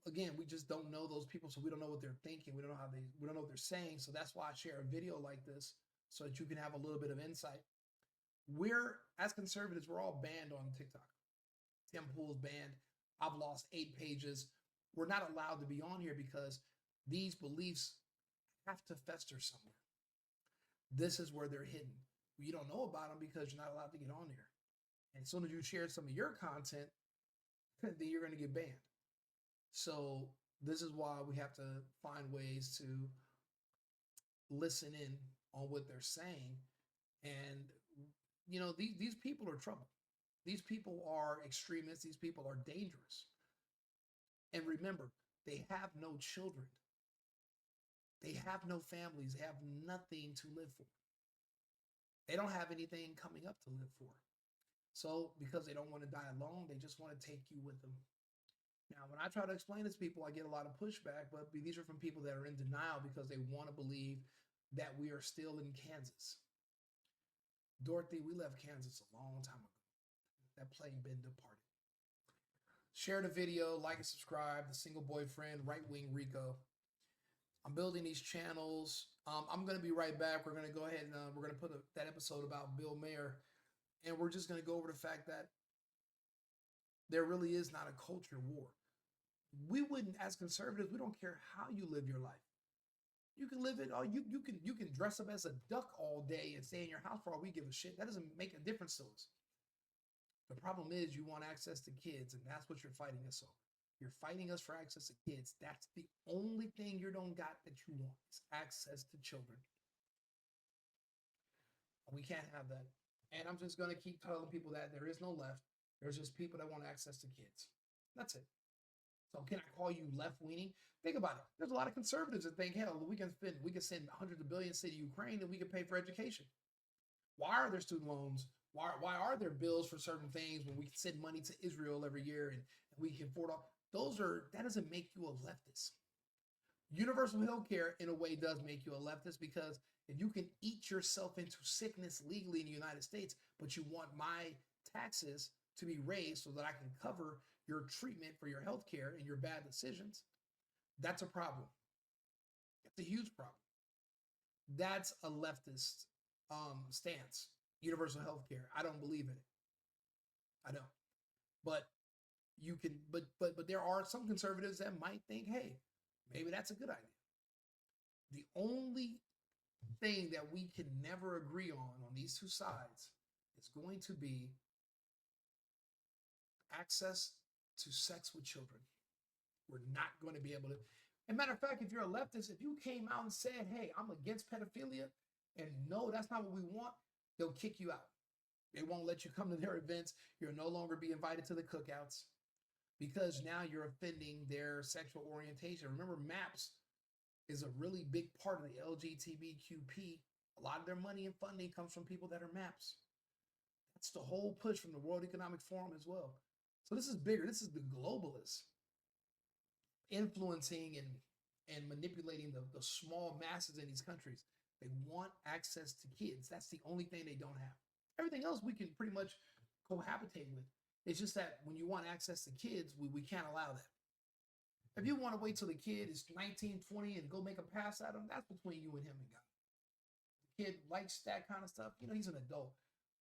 again, we just don't know those people, so we don't know what they're thinking. We don't know what they're saying. So that's why I share a video like this so that you can have a little bit of insight. As conservatives, we're all banned on TikTok. Tim Pool's banned. I've lost 8 pages. We're not allowed to be on here because these beliefs have to fester somewhere. This is where they're hidden. You don't know about them because you're not allowed to get on there. And as soon as you share some of your content, then you're going to get banned. So this is why we have to find ways to listen in on what they're saying. And, these people are trouble. These people are extremists. These people are dangerous. And remember, they have no children. They have no families. They have nothing to live for. They don't have anything coming up to live for. So because they don't want to die alone, they just want to take you with them. Now, when I try to explain this to people, I get a lot of pushback, but these are from people that are in denial because they want to believe that we are still in Kansas. Dorothy, we left Kansas a long time ago. That plane been departed. Share the video, like and subscribe. The Single Boyfriend, Right Wing Rico. I'm building these channels. I'm going to be right back. We're going to go ahead and we're going to put that episode about Bill Mayer. And we're just going to go over the fact that there really is not a culture war. We wouldn't, as conservatives, we don't care how you live your life. You can live it, you can dress up as a duck all day and stay in your house for all we give a shit. That doesn't make a difference to us. The problem is you want access to kids, and that's what you're fighting us over. You're fighting us for access to kids. That's the only thing you don't got that you want is access to children. We can't have that. And I'm just going to keep telling people that there is no left. There's just people that want access to kids. That's it. So can I call you left-leaning? Think about it. There's a lot of conservatives that think, hell, we can send hundreds of billions to Ukraine and we can pay for education. Why are there student loans? Why are there bills for certain things when we can send money to Israel every year and we can afford all? That doesn't make you a leftist. Universal health care, in a way, does make you a leftist because if you can eat yourself into sickness legally in the United States, but you want my taxes to be raised so that I can cover your treatment for your health care and your bad decisions, that's a problem. That's a huge problem. That's a leftist stance. Universal health care. I don't believe in it. I don't. But you can, but there are some conservatives that might think, hey, maybe that's a good idea. The only thing that we can never agree on these two sides is going to be access to sex with children. We're not going to be able to. As a matter of fact, if you're a leftist, if you came out and said, hey, I'm against pedophilia, and no, that's not what we want, they'll kick you out. They won't let you come to their events. You'll no longer be invited to the cookouts because now you're offending their sexual orientation. Remember, MAPS is a really big part of the LGBTQP. A lot of their money and funding comes from people that are MAPS. That's the whole push from the World Economic Forum as well. So this is bigger. This is the globalists influencing and manipulating the small masses in these countries. They want access to kids. That's the only thing they don't have. Everything else we can pretty much cohabitate with. It's just that when you want access to kids, we can't allow that. If you want to wait till the kid is 19, 20 and go make a pass at him, that's between you and him and God. The kid likes that kind of stuff. You know, he's an adult.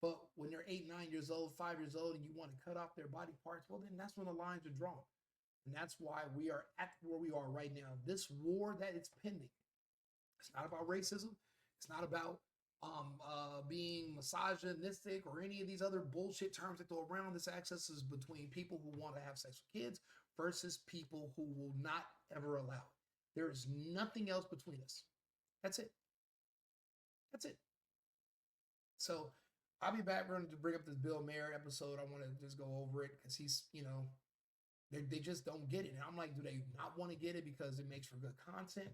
But when they're 8, 9 years old, 5 years old, and you want to cut off their body parts, well, then that's when the lines are drawn. And that's why we are at where we are right now. This war that it's pending, it's not about racism. It's not about being misogynistic or any of these other bullshit terms that go around. This access is between people who want to have sex with kids versus people who will not ever allow it. There is nothing else between us. That's it. That's it. So I'll be back running to bring up this Bill Mayer episode. I want to just go over it because he's, you know, they just don't get it. And I'm like, do they not want to get it because it makes for good content?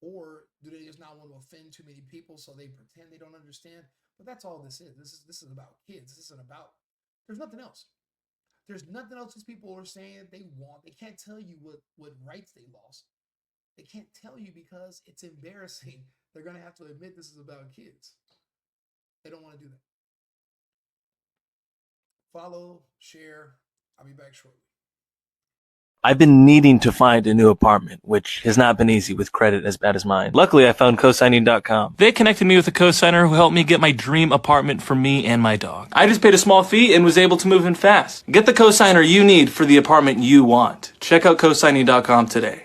Or do they just not want to offend too many people so they pretend they don't understand? But that's all this is. This is about kids. This isn't about, there's nothing else. There's nothing else these people are saying that they want. They can't tell you what rights they lost. They can't tell you because it's embarrassing. They're going to have to admit this is about kids. They don't want to do that. Follow, share. I'll be back shortly. I've been needing to find a new apartment, which has not been easy with credit as bad as mine. Luckily, I found cosigning.com. They connected me with a cosigner who helped me get my dream apartment for me and my dog. I just paid a small fee and was able to move in fast. Get the cosigner you need for the apartment you want. Check out cosigning.com today.